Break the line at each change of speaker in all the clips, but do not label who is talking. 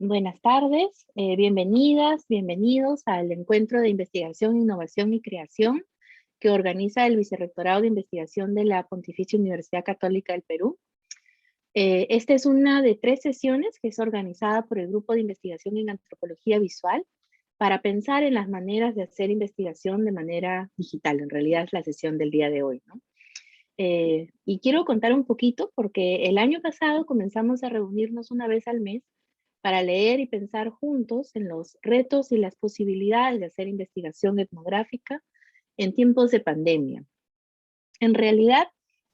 Buenas tardes, bienvenidas, bienvenidos al Encuentro de Investigación, Innovación y Creación que organiza el Vicerrectorado de Investigación de la Pontificia Universidad Católica del Perú. Esta es una de 3 sesiones que es organizada por el Grupo de Investigación en Antropología Visual para pensar en las maneras de hacer investigación de manera digital. En realidad es la sesión del día de hoy, ¿no? Y quiero contar un poquito porque el año pasado comenzamos a reunirnos una vez al mes para leer y pensar juntos en los retos y las posibilidades de hacer investigación etnográfica en tiempos de pandemia. En realidad,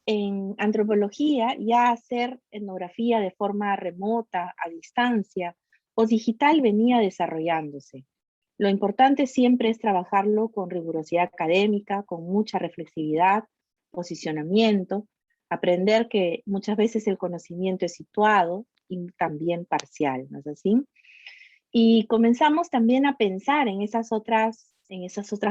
en antropología, ya hacer etnografía de forma remota, a distancia o digital venía desarrollándose. Lo importante siempre es trabajarlo con rigurosidad académica, con mucha reflexividad, posicionamiento, aprender que muchas veces el conocimiento es situado y también parcial, ¿no es así? Y comenzamos también a pensar en esas otras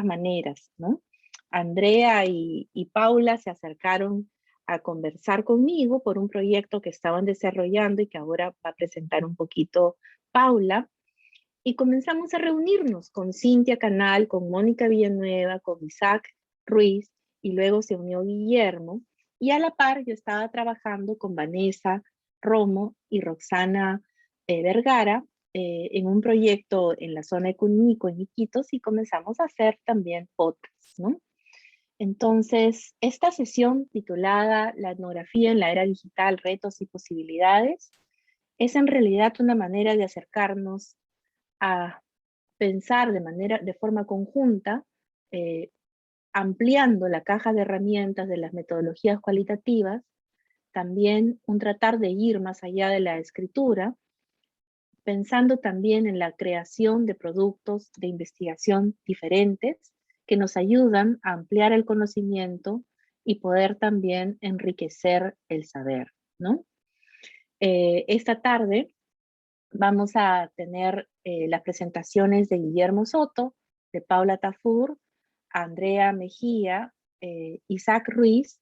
maneras, ¿no? Andrea y Paula se acercaron a conversar conmigo por un proyecto que estaban desarrollando y que ahora va a presentar un poquito Paula. Y comenzamos a reunirnos con Cintia Canal, con Mónica Villanueva, con Isaac Ruiz, y luego se unió Guillermo. Y a la par yo estaba trabajando con Vanessa Romo y Roxana Vergara en un proyecto en la zona de Cunico, en Iquitos, y comenzamos a hacer también podcasts, ¿no? Entonces, esta sesión titulada La etnografía en la era digital, retos y posibilidades, es en realidad una manera de acercarnos a pensar de forma conjunta, ampliando la caja de herramientas de las metodologías cualitativas, también un tratar de ir más allá de la escritura, pensando también en la creación de productos de investigación diferentes que nos ayudan a ampliar el conocimiento y poder también enriquecer el saber, ¿no? Esta tarde vamos a tener las presentaciones de Guillermo Soto, de Paula Tafur, Andrea Mejía, Isaac Ruiz,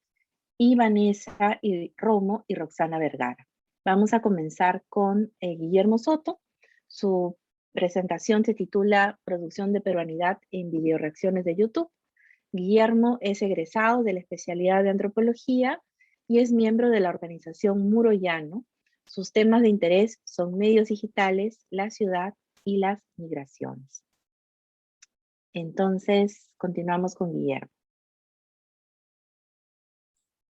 y Vanessa y Romo y Roxana Vergara. Vamos a comenzar con Guillermo Soto. Su presentación se titula Producción de Peruanidad en Videoreacciones de YouTube. Guillermo es egresado de la especialidad de Antropología y es miembro de la organización Muro Llano. Sus temas de interés son medios digitales, la ciudad y las migraciones. Entonces, continuamos con Guillermo.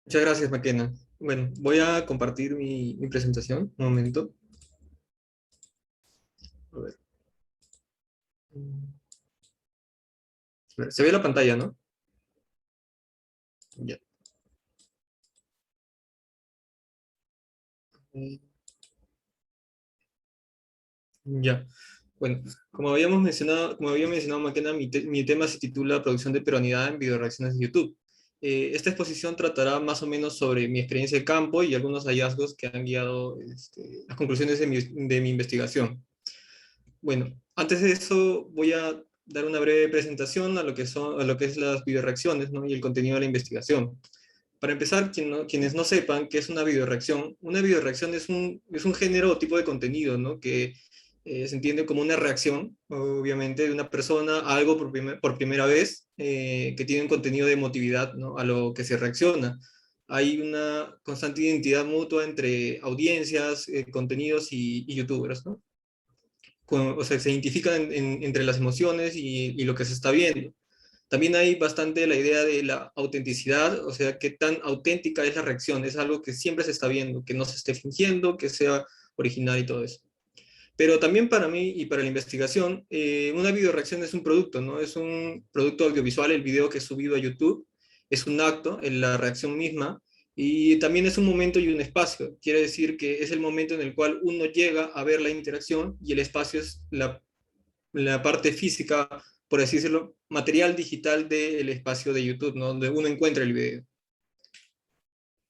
Muchas gracias, Maquena. Bueno, voy a compartir mi presentación, un momento. A ver. Se ve la pantalla, ¿no? Ya. Ya. Bueno, como había mencionado Maquena, mi tema se titula Producción de peruanidad en videoreacciones de YouTube. Esta exposición tratará más o menos sobre mi experiencia de campo y algunos hallazgos que han guiado las conclusiones de mi investigación. Bueno, antes de eso voy a dar una breve presentación a lo que es las videoreacciones, ¿no? Y el contenido de la investigación. Para empezar, quienes no sepan qué es una videoreacción es un género o tipo de contenido, ¿no? Que se entiende como una reacción, obviamente, de una persona a algo por primera vez, que tiene un contenido de emotividad, ¿no? A lo que se reacciona. Hay una constante identidad mutua entre audiencias, contenidos y youtubers, ¿no? O sea, se identifican entre las emociones y lo que se está viendo. También hay bastante la idea de la autenticidad, o sea, qué tan auténtica es la reacción, es algo que siempre se está viendo, que no se esté fingiendo, que sea original y todo eso. Pero también para mí y para la investigación, una videoreacción es un producto, ¿no? Es un producto audiovisual, el video que he subido a YouTube, es un acto en la reacción misma, y también es un momento y un espacio. Quiere decir que es el momento en el cual uno llega a ver la interacción y el espacio es la parte física, por así decirlo, material digital del espacio de YouTube, ¿no? Donde uno encuentra el video.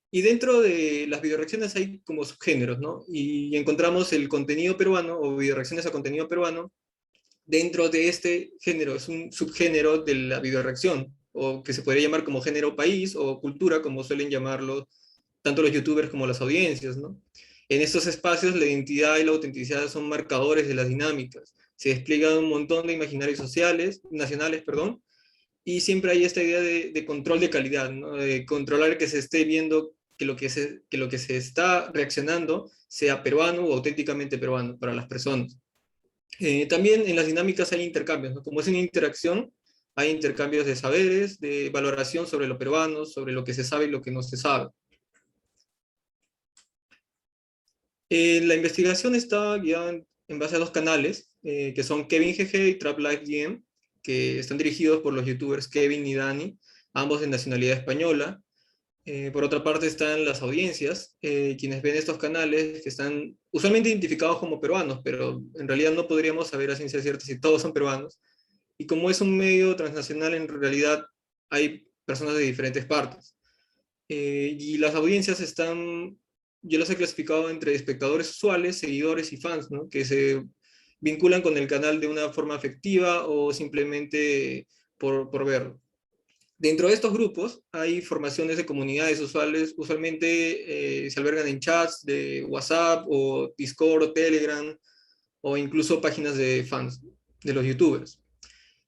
Y dentro de las videoreacciones hay como subgéneros, ¿no? Y encontramos el contenido peruano o videoreacciones a contenido peruano dentro de este género, es un subgénero de la videoreacción, o que se podría llamar como género país o cultura, como suelen llamarlo tanto los youtubers como las audiencias, ¿no? En estos espacios la identidad y la autenticidad son marcadores de las dinámicas. Se despliegan un montón de imaginarios sociales, nacionales, perdón, y siempre hay esta idea de control de calidad, ¿no? De controlar que se esté viendo que lo que se está reaccionando sea peruano o auténticamente peruano para las personas. También en las dinámicas hay intercambios, ¿no? Como es una interacción, hay intercambios de saberes, de valoración sobre lo peruano, sobre lo que se sabe y lo que no se sabe. La investigación está guiada en base a dos canales, que son Kevin GG y Trap Life GM, que están dirigidos por los youtubers Kevin y Dani, ambos de nacionalidad española. Por otra parte están las audiencias, quienes ven estos canales que están usualmente identificados como peruanos, pero en realidad no podríamos saber a ciencia cierta si todos son peruanos. Y como es un medio transnacional, en realidad hay personas de diferentes partes. Y las audiencias están, yo las he clasificado entre espectadores usuales, seguidores y fans, ¿no? Que se vinculan con el canal de una forma afectiva o simplemente por verlo. Dentro de estos grupos hay formaciones de comunidades usuales, usualmente se albergan en chats de WhatsApp o Discord o Telegram o incluso páginas de fans de los youtubers.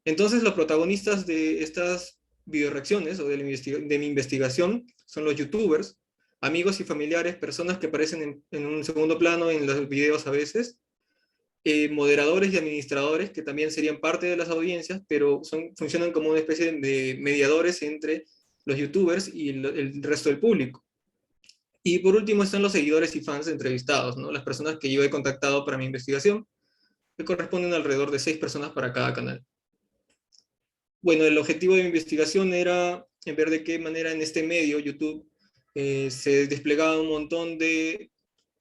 Entonces los protagonistas de estas videoreacciones o de mi investigación son los youtubers, amigos y familiares, personas que aparecen en un segundo plano en los videos a veces, moderadores y administradores que también serían parte de las audiencias, pero funcionan como una especie de mediadores entre los youtubers y el resto del público. Y por último están los seguidores y fans entrevistados, ¿no? Las personas que yo he contactado para mi investigación, que corresponden alrededor de 6 personas para cada canal. Bueno, el objetivo de mi investigación era en ver de qué manera en este medio, YouTube, se desplegaba un montón de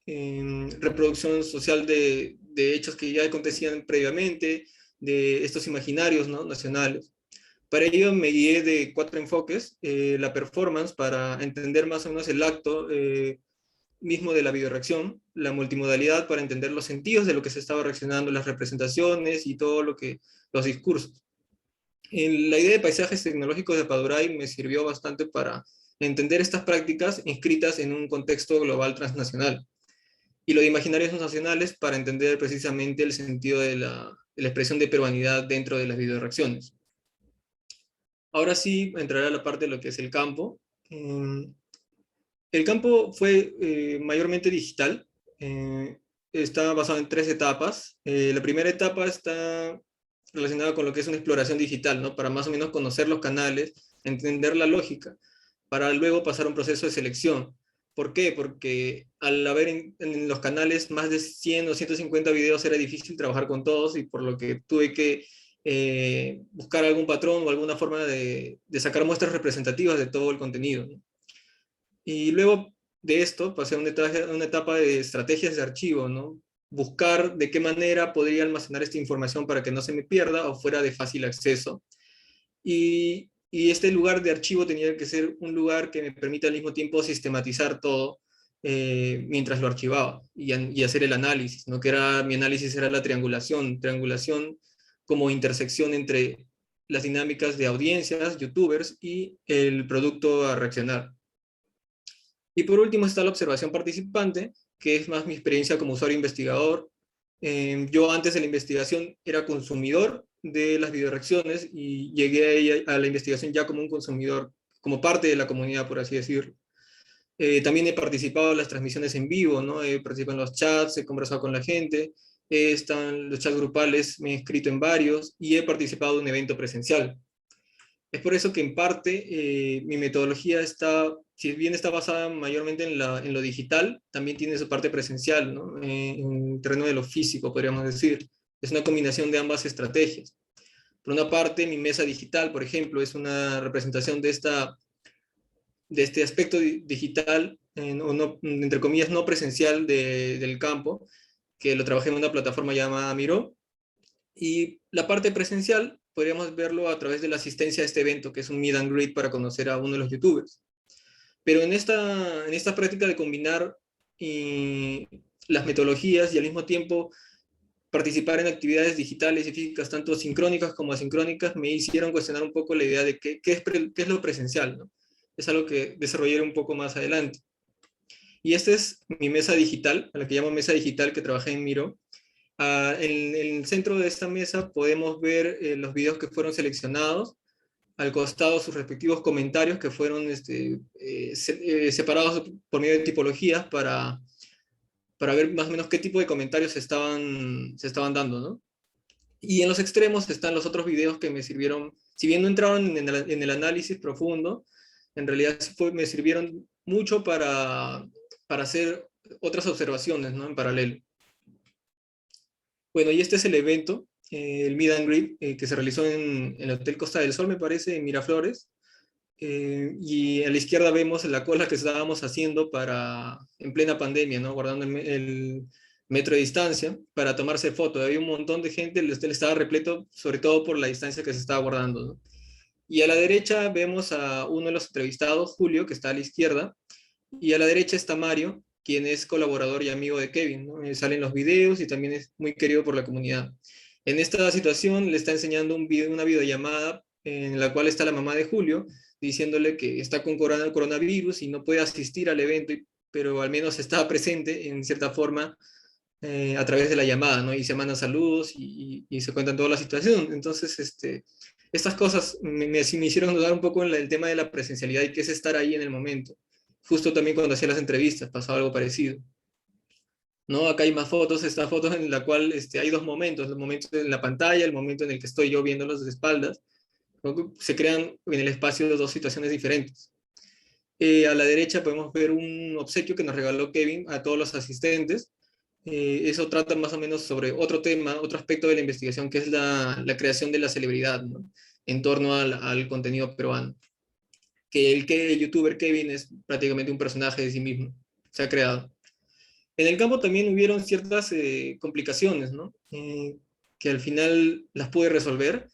reproducción social de hechos que ya acontecían previamente, de estos imaginarios, ¿no? Nacionales. Para ello me guié de 4 enfoques, la performance para entender más o menos el acto mismo de la videoreacción, la multimodalidad para entender los sentidos de lo que se estaba reaccionando, las representaciones y todo lo que, los discursos. La idea de paisajes tecnológicos de Paduray me sirvió bastante para entender estas prácticas inscritas en un contexto global transnacional. Y lo de imaginarios nacionales para entender precisamente el sentido de la expresión de peruanidad dentro de las videoreacciones. Ahora sí, entraré a la parte de lo que es el campo. El campo fue mayormente digital. Está basado en 3 etapas. La primera etapa está relacionada con lo que es una exploración digital, ¿no? Para más o menos conocer los canales, entender la lógica, para luego pasar a un proceso de selección. ¿Por qué? Porque al haber en los canales más de 100 o 150 videos era difícil trabajar con todos y por lo que tuve que buscar algún patrón o alguna forma de sacar muestras representativas de todo el contenido, ¿no? Y luego de esto pasé a una etapa de estrategias de archivo, ¿no? Buscar de qué manera podría almacenar esta información para que no se me pierda o fuera de fácil acceso. Y este lugar de archivo tenía que ser un lugar que me permita al mismo tiempo sistematizar todo mientras lo archivaba y hacer el análisis, ¿no? Que era, mi análisis era la triangulación como intersección entre las dinámicas de audiencias, youtubers y el producto a reaccionar. Y por último está la observación participante, que es más mi experiencia como usuario investigador. Yo antes de la investigación era consumidor de las videoreacciones y llegué a la investigación ya como un consumidor, como parte de la comunidad, por así decirlo. También he participado en las transmisiones en vivo, ¿no? He participado en los chats, he conversado con la gente, están los chats grupales, me he inscrito en varios y he participado en un evento presencial. Es por eso que en parte mi metodología está, si bien está basada mayormente en lo digital, también tiene su parte presencial, ¿no? En el terreno de lo físico, podríamos decir. Es una combinación de ambas estrategias. Por una parte, mi mesa digital, por ejemplo, es una representación de este aspecto digital, o no, entre comillas, no presencial del campo, que lo trabajé en una plataforma llamada Miro. Y la parte presencial podríamos verlo a través de la asistencia a este evento, que es un meet and greet para conocer a uno de los youtubers. Pero en esta práctica de combinar las metodologías y al mismo tiempo participar en actividades digitales y físicas, tanto sincrónicas como asincrónicas, me hicieron cuestionar un poco la idea de qué es lo presencial, ¿no? Es algo que desarrollaré un poco más adelante. Y esta es mi mesa digital, a la que llamo mesa digital, que trabajé en Miro. En el centro de esta mesa podemos ver los videos que fueron seleccionados, al costado sus respectivos comentarios que fueron separados por medio de tipologías para ver más o menos qué tipo de comentarios se estaban dando, ¿no? Y en los extremos están los otros videos que me sirvieron, si bien no entraron en el análisis profundo, en realidad me sirvieron mucho para hacer otras observaciones, ¿no? En paralelo. Bueno, y este es el evento, el Meet and Greet, que se realizó en el Hotel Costa del Sol, me parece, en Miraflores. Y a la izquierda vemos la cola que estábamos haciendo en plena pandemia, ¿no? Guardando el metro de distancia para tomarse foto. Había un montón de gente, el hotel estaba repleto, sobre todo por la distancia que se estaba guardando, ¿no? Y a la derecha vemos a uno de los entrevistados, Julio, que está a la izquierda, y a la derecha está Mario, quien es colaborador y amigo de Kevin, ¿no? Sale en los videos y también es muy querido por la comunidad. En esta situación le está enseñando una videollamada en la cual está la mamá de Julio, diciéndole que está con coronavirus y no puede asistir al evento, pero al menos está presente en cierta forma a través de la llamada, ¿no? Y se mandan saludos y se cuentan toda la situación. Entonces, estas cosas me hicieron dudar un poco en el tema de la presencialidad y qué es estar ahí en el momento. Justo también cuando hacía las entrevistas pasaba algo parecido. ¿No? Acá hay más fotos, esta foto en la cual hay dos momentos, el momento en la pantalla, el momento en el que estoy yo viéndolos de espaldas, ¿no? Se crean en el espacio dos situaciones diferentes. A la derecha podemos ver un obsequio que nos regaló Kevin a todos los asistentes. Eso trata más o menos sobre otro tema, otro aspecto de la investigación, que es la creación de la celebridad, ¿no? En torno al contenido peruano. Que el youtuber Kevin es prácticamente un personaje de sí mismo, se ha creado. En el campo también hubieron ciertas complicaciones, ¿no? Que al final las pude resolver.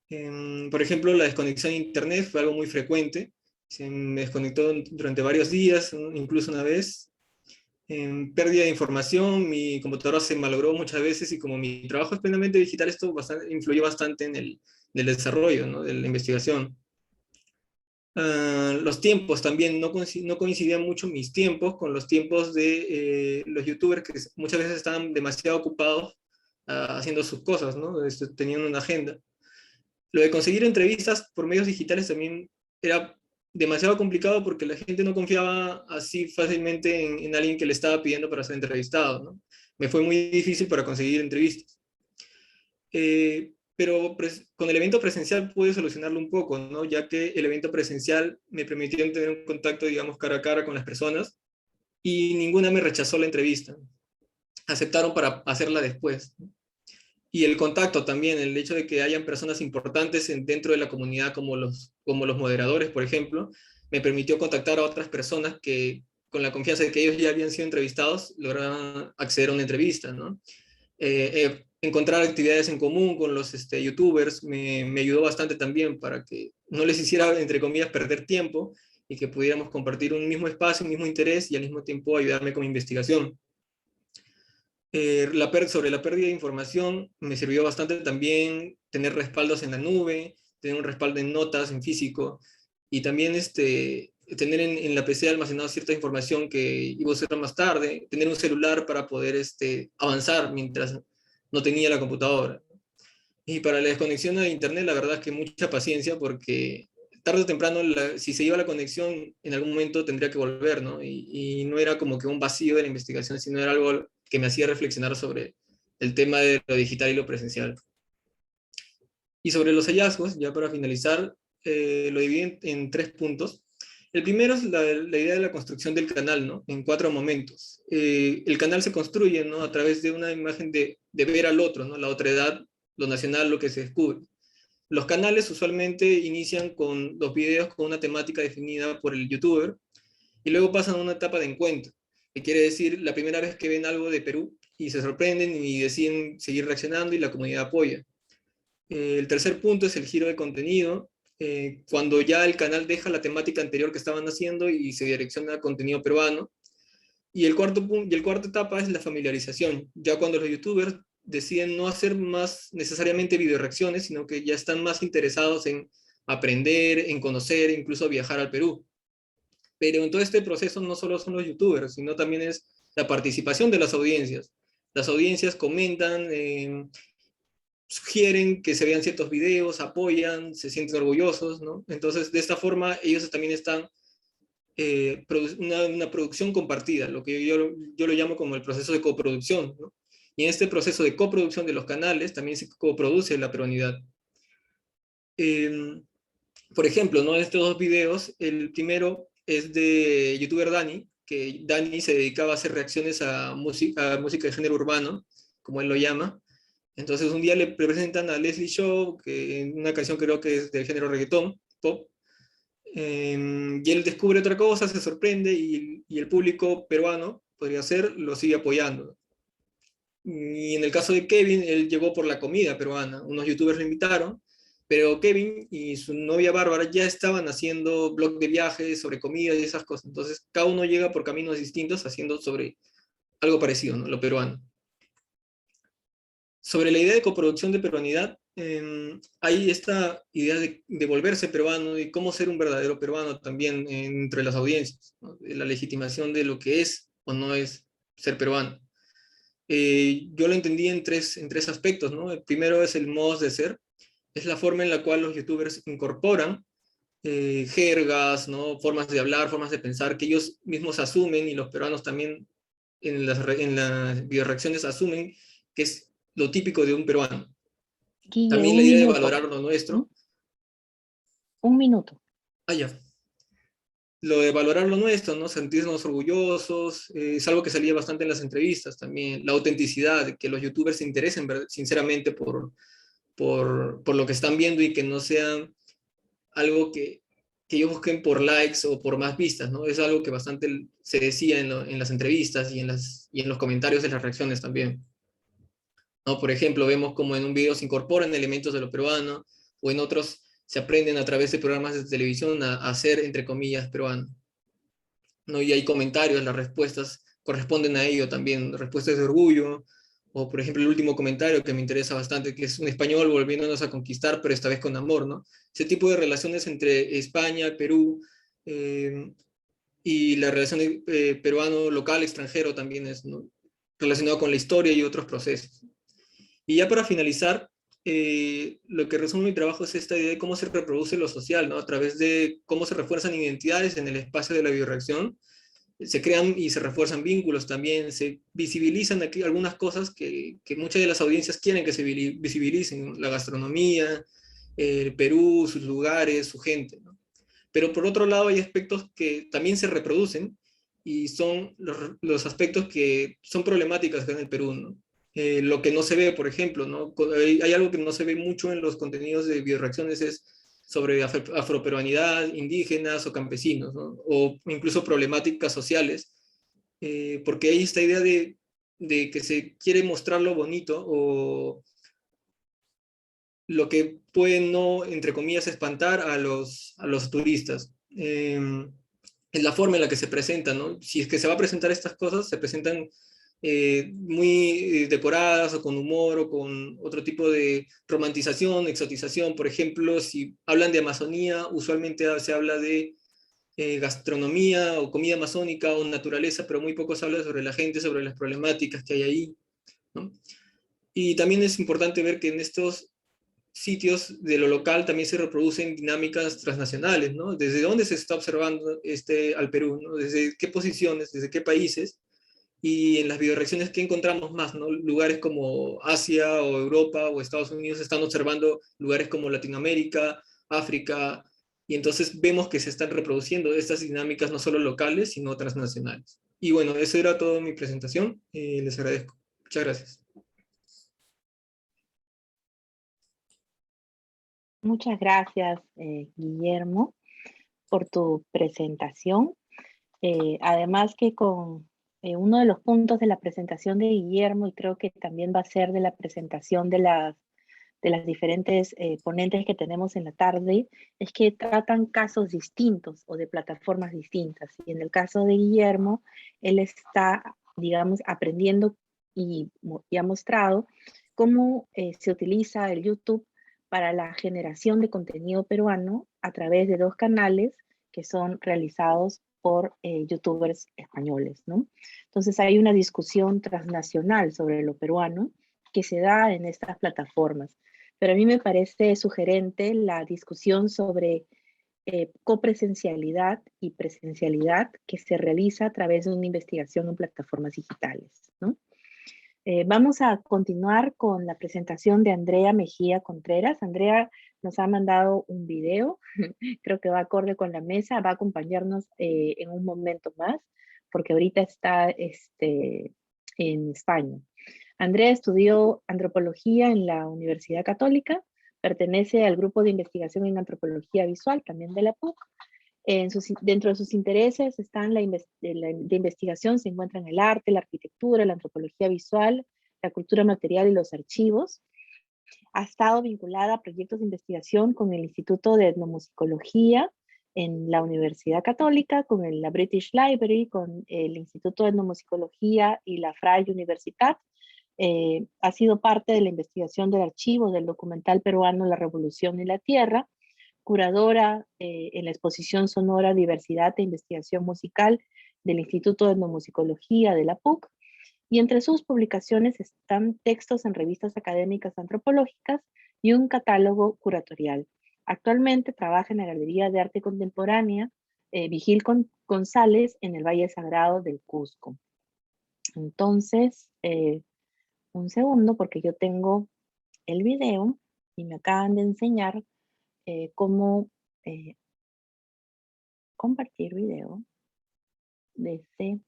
Por ejemplo, la desconexión a internet fue algo muy frecuente. Se me desconectó durante varios días, ¿no? Incluso una vez. Pérdida de información, mi computadora se malogró muchas veces y como mi trabajo es plenamente digital, esto influyó bastante en el desarrollo, ¿no? De la investigación. Los tiempos también, no coincidían mucho mis tiempos con los tiempos de los youtubers que muchas veces estaban demasiado ocupados haciendo sus cosas, ¿no? Tenían una agenda. Lo de conseguir entrevistas por medios digitales también era demasiado complicado porque la gente no confiaba así fácilmente en alguien que le estaba pidiendo para ser entrevistado, ¿no? Me fue muy difícil para conseguir entrevistas. Pero con el evento presencial pude solucionarlo un poco, ¿no? Ya que el evento presencial me permitió tener un contacto, digamos, cara a cara con las personas y ninguna me rechazó la entrevista. Aceptaron para hacerla después. Y el contacto también, el hecho de que hayan personas importantes dentro de la comunidad como los moderadores, por ejemplo, me permitió contactar a otras personas que con la confianza de que ellos ya habían sido entrevistados, lograban acceder a una entrevista, ¿no? Encontrar actividades en común con los youtubers me ayudó bastante también para que no les hiciera, entre comillas, perder tiempo y que pudiéramos compartir un mismo espacio, un mismo interés y al mismo tiempo ayudarme con mi investigación. Sobre la pérdida de información me sirvió bastante también tener respaldos en la nube, tener un respaldo en notas, en físico, y también tener en la PC almacenado cierta información que iba a usar más tarde, tener un celular para poder avanzar mientras no tenía la computadora. Y para la desconexión a internet, la verdad es que mucha paciencia porque tarde o temprano, si se iba la conexión, en algún momento tendría que volver, ¿no? Y no era como que un vacío de la investigación, sino era algo que me hacía reflexionar sobre el tema de lo digital y lo presencial. Y sobre los hallazgos, ya para finalizar, lo dividí en tres puntos. El primero es la idea de la construcción del canal, ¿no? En cuatro momentos. El canal se construye, ¿no? A través de una imagen de ver al otro, ¿no? La otredad, lo nacional, lo que se descubre. Los canales usualmente inician con los videos con una temática definida por el youtuber y luego pasan a una etapa de encuentro, que quiere decir la primera vez que ven algo de Perú y se sorprenden y deciden seguir reaccionando y la comunidad apoya. El tercer punto es el giro de contenido, cuando ya el canal deja la temática anterior que estaban haciendo y se direcciona a contenido peruano. Y el cuarto etapa es la familiarización, ya cuando los youtubers deciden no hacer más necesariamente video reacciones, sino que ya están más interesados en aprender, en conocer, incluso viajar al Perú. Pero en todo este proceso no solo son los youtubers, sino también es la participación de las audiencias. Las audiencias comentan, sugieren que se vean ciertos videos, apoyan, se sienten orgullosos, ¿no? Entonces, de esta forma, ellos también están una producción compartida, lo que yo lo llamo como el proceso de coproducción, ¿no? Y en este proceso de coproducción de los canales también se coproduce la peruanidad. Por ejemplo, ¿no? Estos dos videos, el primero es de youtuber Dani, que Dani se dedicaba a hacer reacciones a música de género urbano, como él lo llama. Entonces un día le presentan a Leslie Shaw, que en una canción creo que es del género reggaetón, pop, y él descubre otra cosa, se sorprende y el público peruano, podría ser, lo sigue apoyando. Y en el caso de Kevin, él llegó por la comida peruana. Unos youtubers lo invitaron, pero Kevin y su novia Bárbara ya estaban haciendo blog de viajes sobre comida y esas cosas. Entonces, cada uno llega por caminos distintos haciendo sobre algo parecido, ¿no? Lo peruano. Sobre la idea de coproducción de peruanidad, hay esta idea de volverse peruano y cómo ser un verdadero peruano también entre las audiencias, ¿no? La legitimación de lo que es o no es ser peruano. Yo lo entendí en tres aspectos, ¿no? El primero es el modo de ser, es la forma en la cual los youtubers incorporan jergas, ¿no? Formas de hablar, formas de pensar que ellos mismos asumen y los peruanos también en las videoreacciones asumen que es lo típico de un peruano.
Guille,
También la
un
idea de
minuto.
valorar lo
¿Mm?
nuestro.
Un minuto.
Ah, ya. Lo de valorar lo nuestro, ¿no? Sentirnos orgullosos, es algo que salía bastante en las entrevistas también. La autenticidad, que los youtubers se interesen sinceramente por lo que están viendo y que no sean algo que ellos busquen por likes o por más vistas, ¿no? Es algo que bastante se decía en las entrevistas y en los comentarios de las reacciones también, ¿no? Por ejemplo, vemos como en un video se incorporan elementos de lo peruano o en otros se aprenden a través de programas de televisión a hacer, entre comillas, peruano, ¿no? Y hay comentarios, las respuestas corresponden a ello también, respuestas de orgullo, o por ejemplo el último comentario que me interesa bastante, que es un español volviéndonos a conquistar, pero esta vez con amor, ¿no? Ese tipo de relaciones entre España, Perú, eh, y la relación peruano local, extranjero también es, ¿no? Relacionado con la historia y otros procesos. Y ya para finalizar, lo que resume mi trabajo es esta idea de cómo se reproduce lo social, ¿no? A través de cómo se refuerzan identidades en el espacio de la bioreacción, se crean y se refuerzan vínculos también, se visibilizan aquí algunas cosas que muchas de las audiencias quieren que se visibilicen, la gastronomía, el Perú, sus lugares, su gente, ¿no? Pero por otro lado hay aspectos que también se reproducen y son los aspectos que son problemáticas acá en el Perú, ¿no? Lo que no se ve, por ejemplo, ¿no? Hay algo que no se ve mucho en los contenidos de bioreacciones es sobre afroperuanidad, indígenas o campesinos, ¿no? O incluso problemáticas sociales, porque hay esta idea de que se quiere mostrar lo bonito o lo que puede no, entre comillas, espantar a los turistas. Es la forma en la que se presentan, ¿no? Si es que se va a presentar estas cosas, se presentan muy decoradas o con humor o con otro tipo de romantización, exotización. Por ejemplo, si hablan de Amazonía, usualmente se habla de gastronomía o comida amazónica o naturaleza, pero muy poco se habla sobre la gente, sobre las problemáticas que hay ahí, ¿no? Y también es importante ver que en estos sitios de lo local también se reproducen dinámicas transnacionales, ¿no? ¿Desde dónde se está observando al Perú, ¿no? ¿Desde qué posiciones, desde qué países? Y en las bioreacciones, ¿qué encontramos más, ¿no? Lugares como Asia o Europa o Estados Unidos están observando lugares como Latinoamérica, África, y entonces vemos que se están reproduciendo estas dinámicas no solo locales, sino transnacionales. Y bueno, eso era toda mi presentación. Les agradezco. Muchas gracias.
Muchas gracias, Guillermo, por tu presentación. Además que con uno de los puntos de la presentación de Guillermo, y creo que también va a ser de la presentación de las diferentes ponentes que tenemos en la tarde, es que tratan casos distintos o de plataformas distintas. Y en el caso de Guillermo, él está, digamos, aprendiendo y ha mostrado cómo se utiliza el YouTube para la generación de contenido peruano a través de dos canales que son realizados por youtubers españoles, ¿no? Entonces hay una discusión transnacional sobre lo peruano que se da en estas plataformas. Pero a mí me parece sugerente la discusión sobre copresencialidad y presencialidad que se realiza a través de una investigación en plataformas digitales, ¿no? Vamos a continuar con la presentación de Andrea Mejía Contreras. Andrea nos ha mandado un video, creo que va acorde con la mesa, va a acompañarnos en un momento más, porque ahorita está en España. Andrea estudió antropología en la Universidad Católica, pertenece al grupo de investigación en antropología visual, también de la PUC. Dentro de sus intereses están de investigación, se encuentran el arte, la arquitectura, la antropología visual, la cultura material y los archivos. Ha estado vinculada a proyectos de investigación con el Instituto de Etnomusicología en la Universidad Católica, con la British Library, con el Instituto de Etnomusicología y la Freie Universitat. Ha sido parte de la investigación del archivo del documental peruano La Revolución y la Tierra, curadora en la exposición sonora Diversidad e Investigación Musical del Instituto de Etnomusicología de la PUC, y entre sus publicaciones están textos en revistas académicas antropológicas y un catálogo curatorial. Actualmente trabaja en la Galería de Arte Contemporánea Vigil González en el Valle Sagrado del Cusco. Entonces, un segundo, porque yo tengo el video y me acaban de enseñar cómo compartir video desde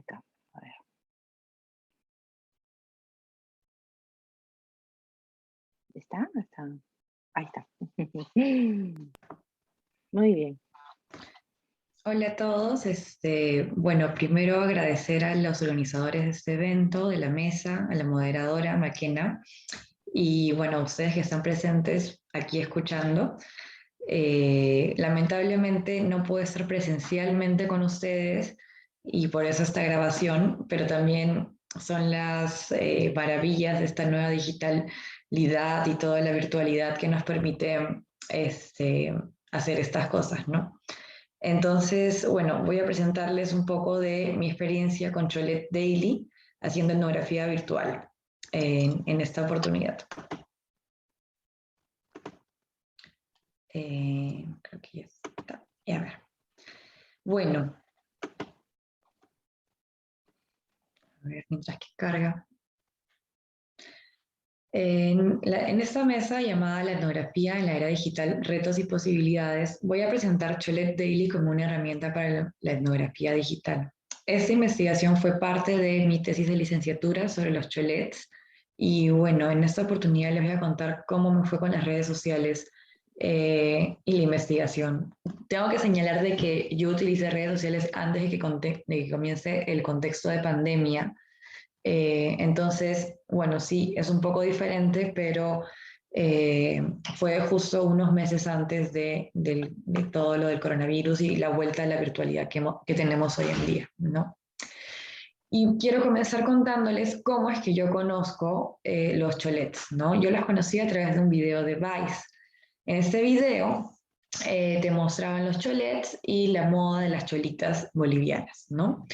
acá. A ver. ¿Está? ¿Está? Ahí está. Muy bien.
Hola a todos. Bueno, primero agradecer a los organizadores de este evento, de la mesa, a la moderadora Maquena, y bueno, a ustedes que están presentes aquí escuchando. Lamentablemente no puedo estar presencialmente con ustedes y por eso esta grabación, pero también son las maravillas de esta nueva digitalidad y toda la virtualidad que nos permite hacer estas cosas, ¿no? Entonces, bueno, voy a presentarles un poco de mi experiencia con Cholet Daily haciendo etnografía virtual en esta oportunidad. Creo que ya está. A ver. Bueno. A ver, mientras que carga. En esta mesa llamada La etnografía en la era digital, retos y posibilidades, voy a presentar Cholet Daily como una herramienta para la etnografía digital. Esta investigación fue parte de mi tesis de licenciatura sobre los cholets y bueno, en esta oportunidad les voy a contar cómo me fue con las redes sociales y la investigación. Tengo que señalar de que yo utilicé redes sociales antes de que comience el contexto de pandemia. Entonces, bueno, sí, es un poco diferente, pero fue justo unos meses antes de todo lo del coronavirus y la vuelta a la virtualidad que tenemos hoy en día, ¿no? Y quiero comenzar contándoles cómo es que yo conozco los cholets, ¿no? Yo los conocí a través de un video de Vice. En este video te mostraban los cholets y la moda de las cholitas bolivianas, ¿no?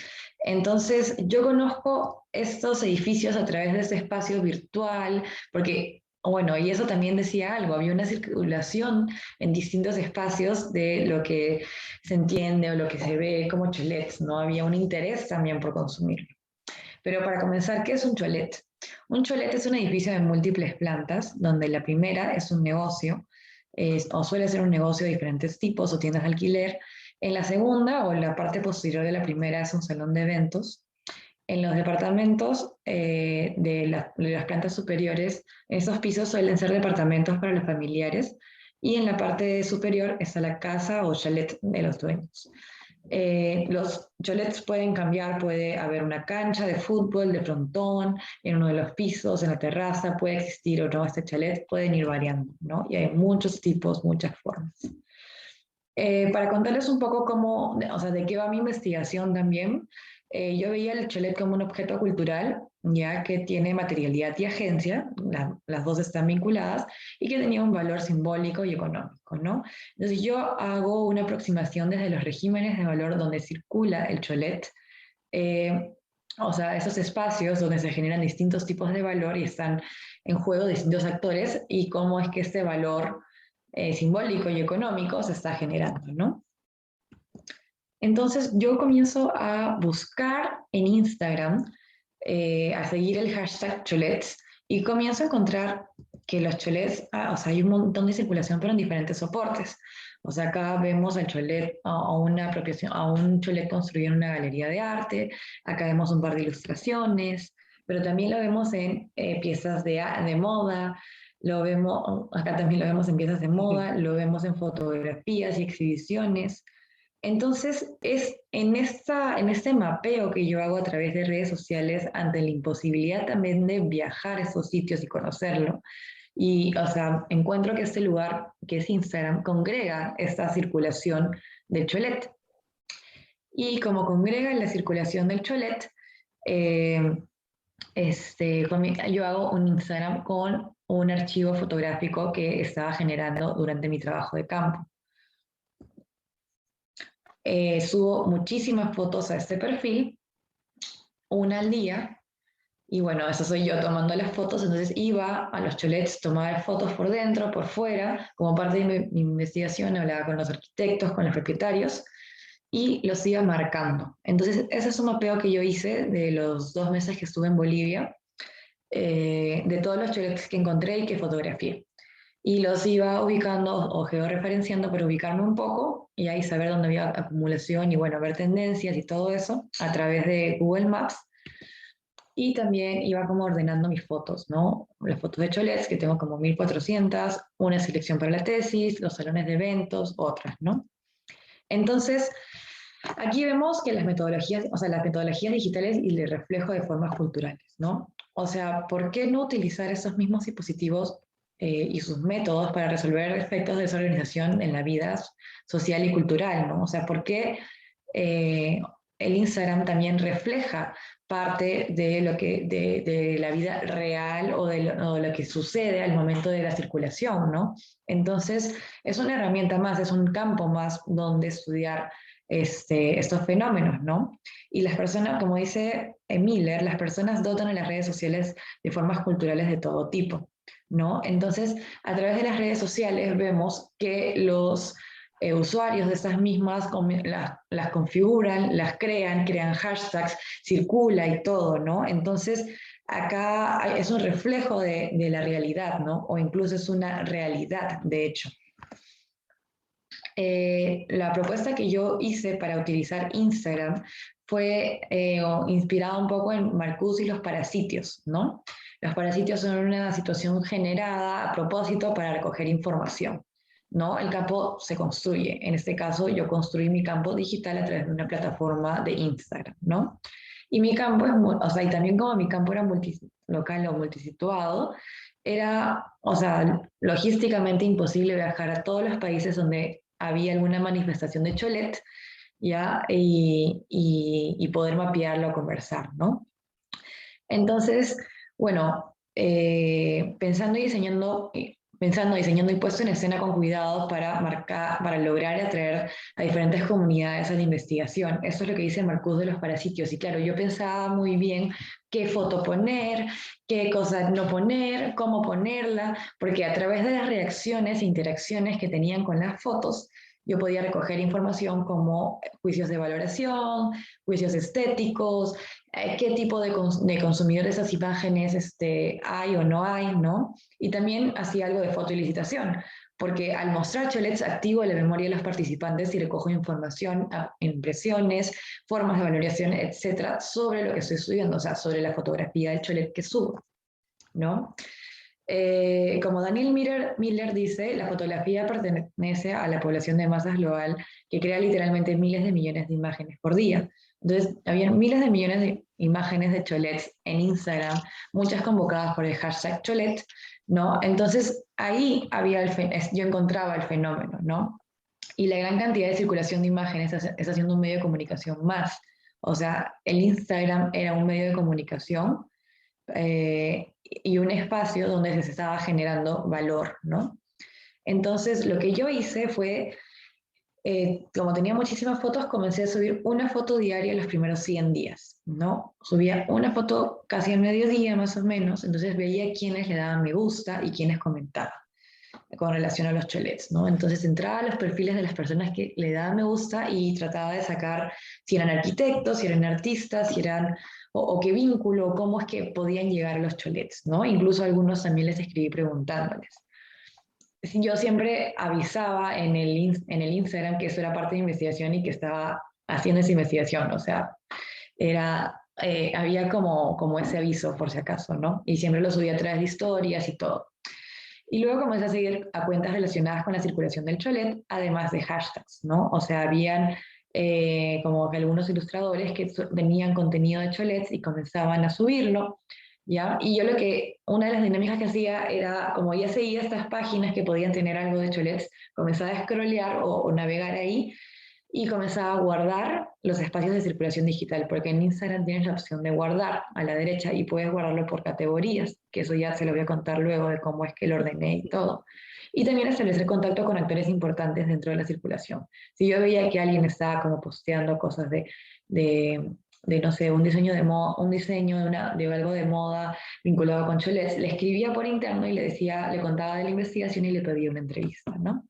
Entonces, yo conozco estos edificios a través de ese espacio virtual, porque, bueno, y eso también decía algo, había una circulación en distintos espacios de lo que se entiende o lo que se ve como cholets, ¿no? Había un interés también por consumirlo. Pero para comenzar, ¿qué es un cholet? Un cholet es un edificio de múltiples plantas, donde la primera es un negocio, o suele ser un negocio de diferentes tipos o tiendas de alquiler. En la segunda o en la parte posterior de la primera es un salón de eventos. En los departamentos de las plantas superiores, esos pisos suelen ser departamentos para los familiares y en la parte superior está la casa o chalet de los dueños. Los cholets pueden cambiar, puede haber una cancha de fútbol, de frontón, en uno de los pisos, en la terraza, puede existir o no, este chalet pueden ir variando, ¿no? Y hay muchos tipos, muchas formas. Para contarles un poco cómo, o sea, de qué va mi investigación también, yo veía el cholet como un objeto cultural, ya que tiene materialidad y agencia, las dos están vinculadas, y que tenía un valor simbólico y económico, ¿no? Entonces yo hago una aproximación desde los regímenes de valor donde circula el cholet, eh, o sea, esos espacios donde se generan distintos tipos de valor y están en juego distintos actores y cómo es que este valor simbólico y económico se está generando, ¿no? Entonces yo comienzo a buscar en Instagram, a seguir el hashtag cholets y comienzo a encontrar que los cholets, o sea, hay un montón de circulación pero en diferentes soportes. O sea, acá vemos al cholet, a una apropiación, a un cholet construido en una galería de arte, acá vemos un par de ilustraciones, pero también lo vemos en piezas de moda, lo vemos, acá también lo vemos en piezas de moda, lo vemos en fotografías y exhibiciones. Entonces, es en este mapeo que yo hago a través de redes sociales ante la imposibilidad también de viajar a esos sitios y conocerlo. Y, o sea, encuentro que este lugar, que es Instagram, congrega esta circulación del cholet. Y como congrega la circulación del cholet, eh, yo hago un Instagram con un archivo fotográfico que estaba generando durante mi trabajo de campo. Subo muchísimas fotos a este perfil, una al día, y bueno, eso soy yo tomando las fotos, entonces iba a los cholets, tomaba fotos por dentro, por fuera, como parte de mi investigación, hablaba con los arquitectos, con los propietarios, y los iba marcando. Entonces, ese es un mapeo que yo hice de los 2 meses que estuve en Bolivia, de todos los cholets que encontré y que fotografié. Y los iba ubicando o georreferenciando para ubicarme un poco y ahí saber dónde había acumulación y bueno, ver tendencias y todo eso a través de Google Maps. Y también iba como ordenando mis fotos, ¿no? Las fotos de cholets, que tengo como 1400, una selección para la tesis, los salones de eventos, otras, ¿no? Entonces, aquí vemos que las metodologías, o sea, las metodologías digitales y el reflejo de formas culturales, ¿no? O sea, ¿por qué no utilizar esos mismos dispositivos y sus métodos para resolver efectos de desorganización en la vida social y cultural, ¿no? O sea, ¿por qué el Instagram también refleja parte de lo que de la vida real o o lo que sucede al momento de la circulación, ¿no? Entonces, es una herramienta más, es un campo más donde estudiar estos fenómenos, ¿no? Y las personas, como dice Miller, las personas dotan a las redes sociales de formas culturales de todo tipo, ¿no? Entonces, a través de las redes sociales vemos que los usuarios de estas mismas las configuran, las crean hashtags, circula y todo, ¿no? Entonces, acá es un reflejo de la realidad, ¿no? O incluso es una realidad, de hecho. La propuesta que yo hice para utilizar Instagram fue inspirada un poco en Marcuse y los parasitios, ¿no? Los parasitios son una situación generada a propósito para recoger información, ¿no? El campo se construye. En este caso, yo construí mi campo digital a través de una plataforma de Instagram, ¿no? Y mi campo o sea, y también como mi campo era multilocal o multisituado, era, o sea, logísticamente imposible viajar a todos los países donde había alguna manifestación de cholet, ¿ya? Y poder mapearlo, conversar, ¿no? Entonces, bueno, diseñando y puesto en escena con cuidado para marcar, para lograr atraer a diferentes comunidades a la investigación. Eso es lo que dice Marcuse de los parasitios. Y claro, yo pensaba muy bien qué foto poner, qué cosa no poner, cómo ponerla, porque a través de las reacciones e interacciones que tenían con las fotos, yo podía recoger información como juicios de valoración, juicios estéticos, qué tipo de consumidores de esas imágenes hay o no hay, ¿no? Y también hacía algo de fotoilicitación, porque al mostrar cholets activo la memoria de los participantes y recojo información, impresiones, formas de valoración, etcétera, sobre lo que estoy estudiando, o sea, sobre la fotografía del cholet que subo, ¿no? Como Daniel Miller dice, la fotografía pertenece a la población de masas global que crea literalmente miles de millones de imágenes por día. Entonces, había miles de millones de imágenes de cholets en Instagram, muchas convocadas por el hashtag cholet, ¿no? Entonces, ahí yo encontraba el fenómeno, ¿no? Y la gran cantidad de circulación de imágenes está haciendo un medio de comunicación más. O sea, el Instagram era un medio de comunicación y un espacio donde se estaba generando valor, ¿no? Entonces, lo que yo hice fue, como tenía muchísimas fotos, comencé a subir una foto diaria los primeros 100 días, ¿no? Subía una foto casi al mediodía, más o menos, entonces veía quiénes le daban me gusta y quiénes comentaban con relación a los cholets, ¿no? Entonces entraba a los perfiles de las personas que le daban me gusta y trataba de sacar si eran arquitectos, si eran artistas, si eran, o qué vínculo, cómo es que podían llegar a los cholets, ¿no? Incluso a algunos también les escribí preguntándoles. Yo siempre avisaba en el Instagram que eso era parte de investigación y que estaba haciendo esa investigación, o sea, había como ese aviso por si acaso, ¿no? Y siempre lo subía a través de historias y todo. Y luego comencé a seguir a cuentas relacionadas con la circulación del cholet, además de hashtags, ¿no? O sea, habían como que algunos ilustradores que tenían contenido de cholets y comenzaban a subirlo, ¿ya? Y yo una de las dinámicas que hacía era, como ya seguía estas páginas que podían tener algo de cholets, comenzaba a scrollear o navegar ahí y comenzaba a guardar los espacios de circulación digital, porque en Instagram tienes la opción de guardar a la derecha y puedes guardarlo por categorías, que eso ya se lo voy a contar luego de cómo es que lo ordené y todo. Y también establecer contacto con actores importantes dentro de la circulación. Si yo veía que alguien estaba como posteando cosas de no sé, un diseño un diseño de algo de moda vinculado con cholets, le escribía por interno y le decía, le contaba de la investigación y le pedía una entrevista, ¿no?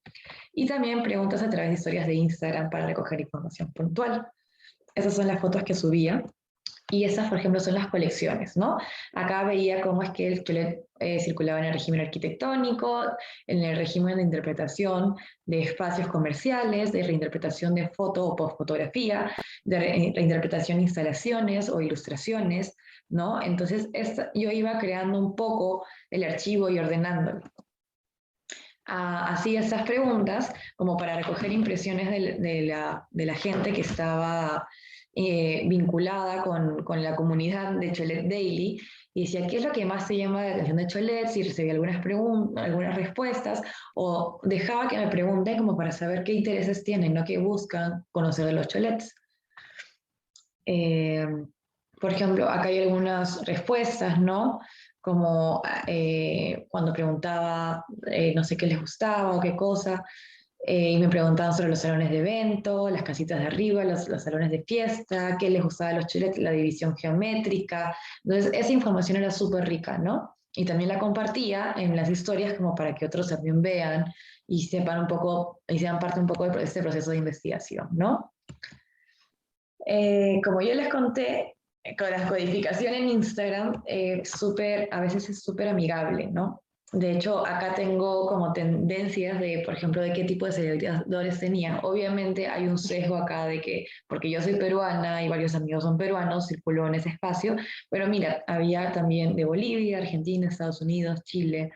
Y también preguntas a través de historias de Instagram para recoger información puntual. Esas son las fotos que subía. Y esas, por ejemplo, son las colecciones, ¿no? Acá veía cómo es que el cholet circulaba en el régimen arquitectónico, en el régimen de interpretación de espacios comerciales, de reinterpretación de foto o postfotografía, de reinterpretación de instalaciones o ilustraciones, ¿no? Entonces, yo iba creando un poco el archivo y ordenándolo. Hacía estas preguntas como para recoger impresiones de la gente que estaba vinculada con la comunidad de Cholet Daily y decía, ¿qué es lo que más te llama la atención de Cholet? Si recibía algunas preguntas, algunas respuestas, o dejaba que me pregunten como para saber qué intereses tienen, ¿no? Qué buscan conocer de los Cholets. Por ejemplo, acá hay algunas respuestas, ¿no? Como cuando preguntaba, no sé qué les gustaba o qué cosa, y me preguntaban sobre los salones de evento, las casitas de arriba, los salones de fiesta, qué les gustaba de los cholets, la división geométrica. Entonces, esa información era súper rica, ¿no? Y también la compartía en las historias como para que otros también vean y sepan un poco, y sean parte un poco de este proceso de investigación, ¿no? Como yo les conté, con la codificación en Instagram, a veces es súper amigable, ¿no? De hecho, acá tengo como tendencias de, por ejemplo, de qué tipo de seguidores tenían. Obviamente hay un sesgo acá de que, porque yo soy peruana y varios amigos son peruanos, circuló en ese espacio, pero mira, había también de Bolivia, Argentina, Estados Unidos, Chile,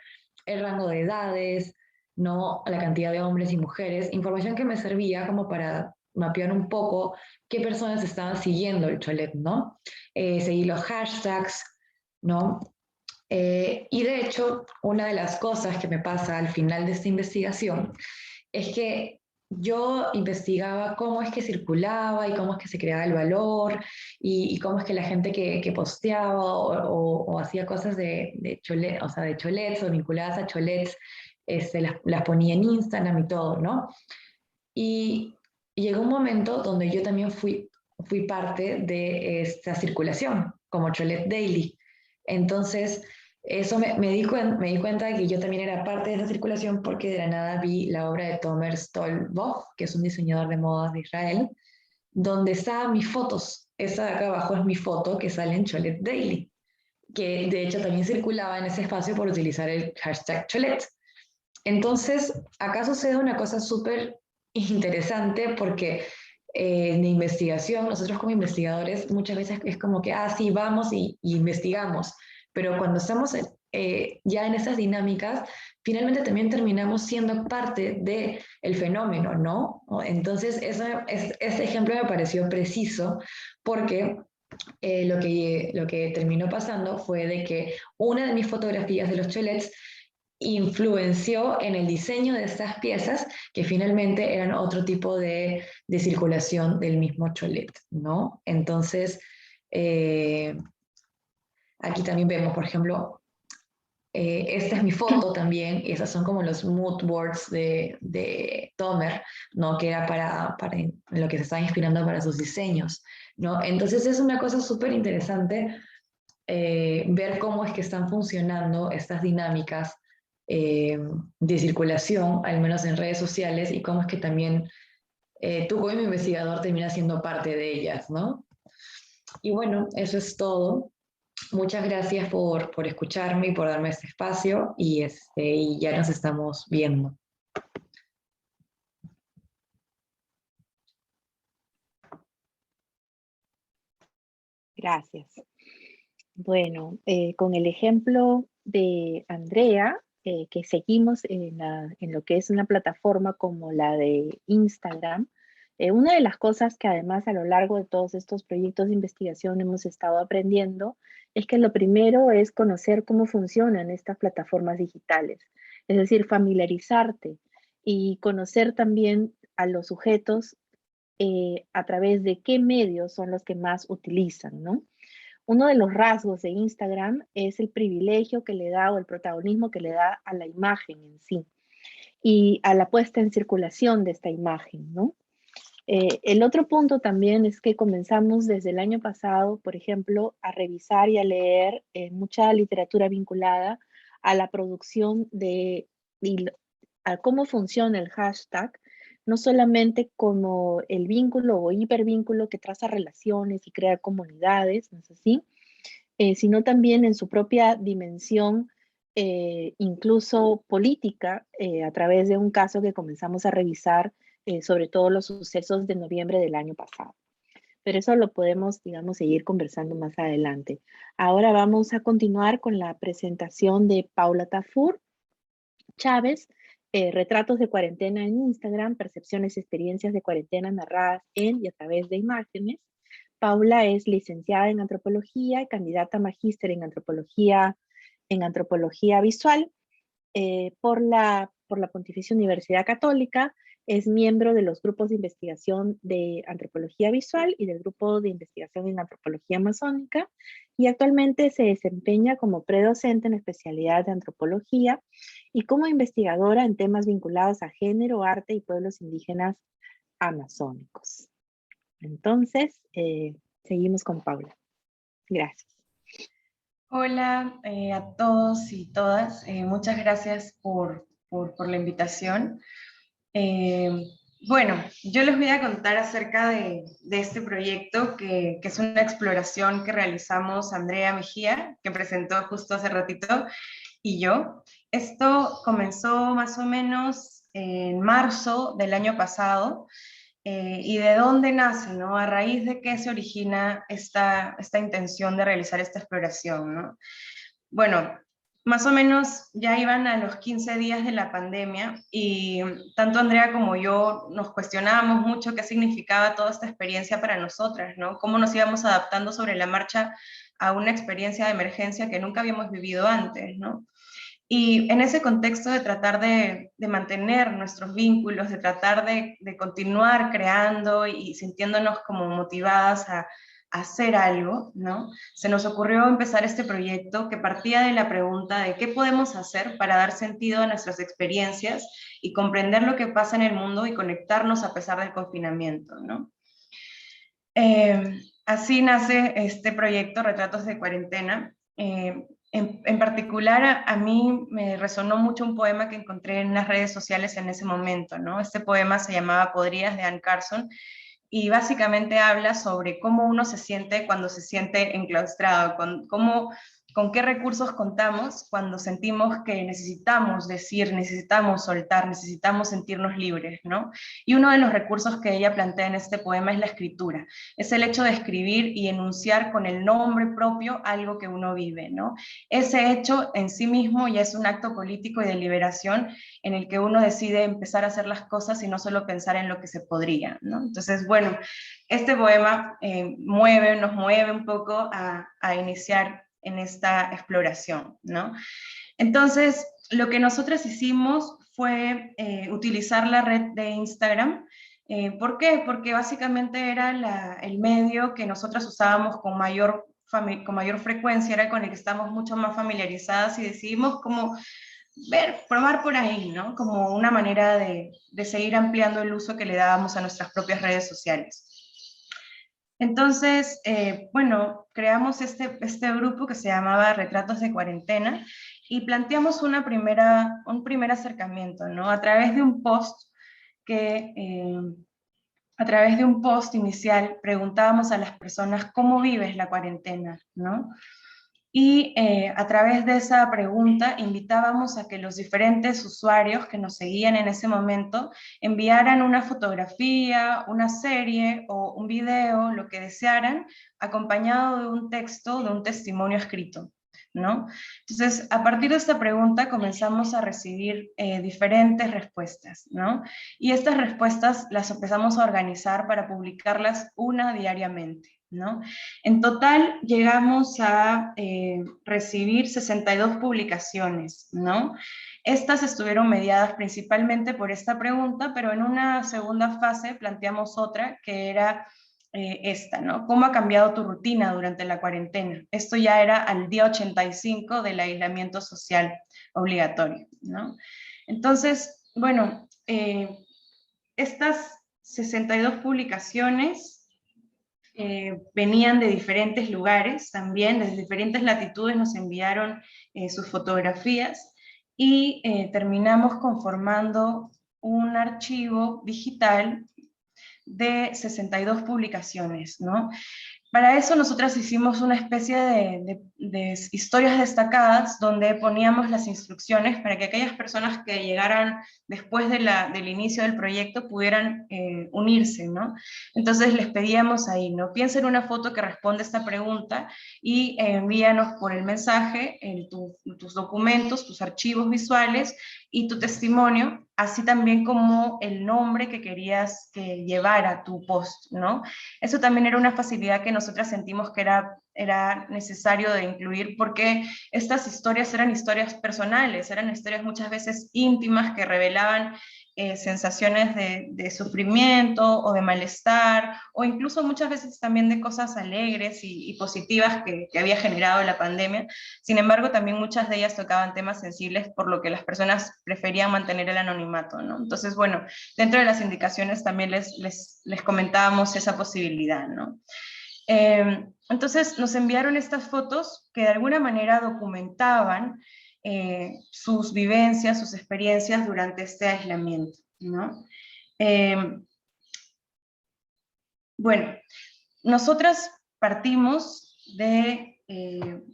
el rango de edades, ¿no? La cantidad de hombres y mujeres, información que me servía como para mapear un poco qué personas estaban siguiendo el cholet, ¿no? Seguí los hashtags, ¿no? Y de hecho, una de las cosas que me pasa al final de esta investigación es que yo investigaba cómo es que circulaba y cómo es que se creaba el valor y cómo es que la gente que posteaba o hacía cosas de cholet, o sea, de cholets o vinculadas a cholets, las ponía en Instagram y todo, ¿no? Y llegó un momento donde yo también fui parte de esta circulación, como Cholet Daily. Entonces, eso me di cuenta de que yo también era parte de esa circulación porque de la nada vi la obra de Tomer Stolboff, que es un diseñador de modas de Israel, donde estaban mis fotos. Esa de acá abajo es mi foto que sale en Cholet Daily, que de hecho también circulaba en ese espacio por utilizar el hashtag Cholet. Entonces, acá sucede una cosa súper interesante porque de investigación, nosotros como investigadores muchas veces es como que, sí, vamos y investigamos, pero cuando estamos ya en esas dinámicas, finalmente también terminamos siendo parte del fenómeno, ¿no? Entonces, ese ejemplo me pareció preciso porque lo que terminó pasando fue de que una de mis fotografías de los cholets influenció en el diseño de estas piezas, que finalmente eran otro tipo de circulación del mismo cholet, ¿no? Entonces, aquí también vemos, por ejemplo, esta es mi foto también, y esas son como los mood boards de Tomer, ¿no? Que era para en lo que se estaba inspirando para sus diseños, ¿no? Entonces es una cosa súper interesante ver cómo es que están funcionando estas dinámicas de circulación, al menos en redes sociales, y cómo es que también tú como investigador terminas siendo parte de ellas, ¿no? Y bueno, eso es todo. Muchas gracias por escucharme y por darme este espacio y ya nos estamos viendo.
Gracias. Bueno, con el ejemplo de Andrea, que seguimos en lo que es una plataforma como la de Instagram, una de las cosas que además a lo largo de todos estos proyectos de investigación hemos estado aprendiendo es que lo primero es conocer cómo funcionan estas plataformas digitales, es decir, familiarizarte y conocer también a los sujetos a través de qué medios son los que más utilizan, ¿no? Uno de los rasgos de Instagram es el privilegio que le da o el protagonismo que le da a la imagen en sí y a la puesta en circulación de esta imagen, ¿no? El otro punto también es que comenzamos desde el año pasado, por ejemplo, a revisar y a leer mucha literatura vinculada a la producción y a cómo funciona el hashtag, no solamente como el vínculo o hipervínculo que traza relaciones y crea comunidades, ¿no es así? Sino también en su propia dimensión, incluso política, a través de un caso que comenzamos a revisar sobre todo los sucesos de noviembre del año pasado. Pero eso lo podemos, digamos, seguir conversando más adelante. Ahora vamos a continuar con la presentación de Paula Tafur Chávez, retratos de cuarentena en Instagram, percepciones y experiencias de cuarentena narradas en y a través de imágenes. Paula es licenciada en antropología y candidata a magíster en antropología visual por la Pontificia Universidad Católica. Es miembro de los grupos de investigación de antropología visual y del grupo de investigación en antropología amazónica, y actualmente se desempeña como predocente en especialidad de antropología y como investigadora en temas vinculados a género, arte y pueblos indígenas amazónicos. Entonces, seguimos con Paula. Gracias.
Hola a todos y todas, muchas gracias por la invitación. Bueno, yo les voy a contar acerca de este proyecto que es una exploración que realizamos Andrea Mejía, que presentó justo hace ratito, y yo. Esto comenzó más o menos en marzo del año pasado. ¿Y de dónde nace, no? ¿A raíz de qué se origina esta intención de realizar esta exploración, no? Bueno, más o menos ya iban a los 15 días de la pandemia y tanto Andrea como yo nos cuestionábamos mucho qué significaba toda esta experiencia para nosotras, ¿no? Cómo nos íbamos adaptando sobre la marcha a una experiencia de emergencia que nunca habíamos vivido antes, ¿no? Y en ese contexto de tratar de mantener nuestros vínculos, de tratar de continuar creando y sintiéndonos como motivadas a hacer algo, ¿no? Se nos ocurrió empezar este proyecto que partía de la pregunta de qué podemos hacer para dar sentido a nuestras experiencias y comprender lo que pasa en el mundo y conectarnos a pesar del confinamiento, ¿no? Así nace este proyecto, Retratos de Cuarentena. En particular, a mí me resonó mucho un poema que encontré en las redes sociales en ese momento, ¿no? Este poema se llamaba Podrías, de Anne Carson, y básicamente habla sobre cómo uno se siente cuando se siente enclaustrado, con qué recursos contamos cuando sentimos que necesitamos decir, necesitamos soltar, necesitamos sentirnos libres, ¿no? Y uno de los recursos que ella plantea en este poema es la escritura, es el hecho de escribir y enunciar con el nombre propio algo que uno vive, ¿no? Ese hecho en sí mismo ya es un acto político y de liberación en el que uno decide empezar a hacer las cosas y no solo pensar en lo que se podría, ¿no? Entonces, bueno, este poema nos mueve un poco a iniciar en esta exploración, ¿no? Entonces, lo que nosotras hicimos fue utilizar la red de Instagram. ¿Por qué? Porque básicamente era el medio que nosotras usábamos con mayor frecuencia, era con el que estamos mucho más familiarizadas, y decidimos como probar por ahí, ¿no? Como una manera de seguir ampliando el uso que le dábamos a nuestras propias redes sociales. Entonces, bueno, creamos este grupo que se llamaba Retratos de Cuarentena, y planteamos un primer acercamiento, ¿no? A través de un post inicial preguntábamos a las personas cómo vives la cuarentena, ¿no? Y a través de esa pregunta invitábamos a que los diferentes usuarios que nos seguían en ese momento enviaran una fotografía, una serie o un video, lo que desearan, acompañado de un texto, de un testimonio escrito, ¿no? Entonces, a partir de esta pregunta comenzamos a recibir diferentes respuestas, ¿no? Y estas respuestas las empezamos a organizar para publicarlas una diariamente, ¿no? En total llegamos a recibir 62 publicaciones, ¿no? Estas estuvieron mediadas principalmente por esta pregunta, pero en una segunda fase planteamos otra que era esta, ¿no? ¿Cómo ha cambiado tu rutina durante la cuarentena? Esto ya era al día 85 del aislamiento social obligatorio, ¿no? Entonces, bueno, estas 62 publicaciones venían de diferentes lugares también, desde diferentes latitudes nos enviaron sus fotografías, y terminamos conformando un archivo digital de 62 publicaciones, ¿no? Para eso nosotras hicimos una especie de historias destacadas donde poníamos las instrucciones para que aquellas personas que llegaran después del inicio del proyecto pudieran unirse, ¿no? Entonces les pedíamos ahí, ¿no? Piensa en una foto que responde a esta pregunta y envíanos por el mensaje tus documentos, tus archivos visuales y tu testimonio, así también como el nombre que querías que llevara tu post, ¿no? Eso también era una facilidad que nosotras sentimos que era necesario de incluir, porque estas historias eran historias personales, eran historias muchas veces íntimas que revelaban sensaciones de sufrimiento o de malestar, o incluso muchas veces también de cosas alegres y positivas que había generado la pandemia. Sin embargo, también muchas de ellas tocaban temas sensibles, por lo que las personas preferían mantener el anonimato, ¿no? Entonces, bueno, dentro de las indicaciones también les comentábamos esa posibilidad, ¿no? Entonces nos enviaron estas fotos que de alguna manera documentaban sus vivencias, sus experiencias durante este aislamiento, ¿no? Bueno, nosotras partimos de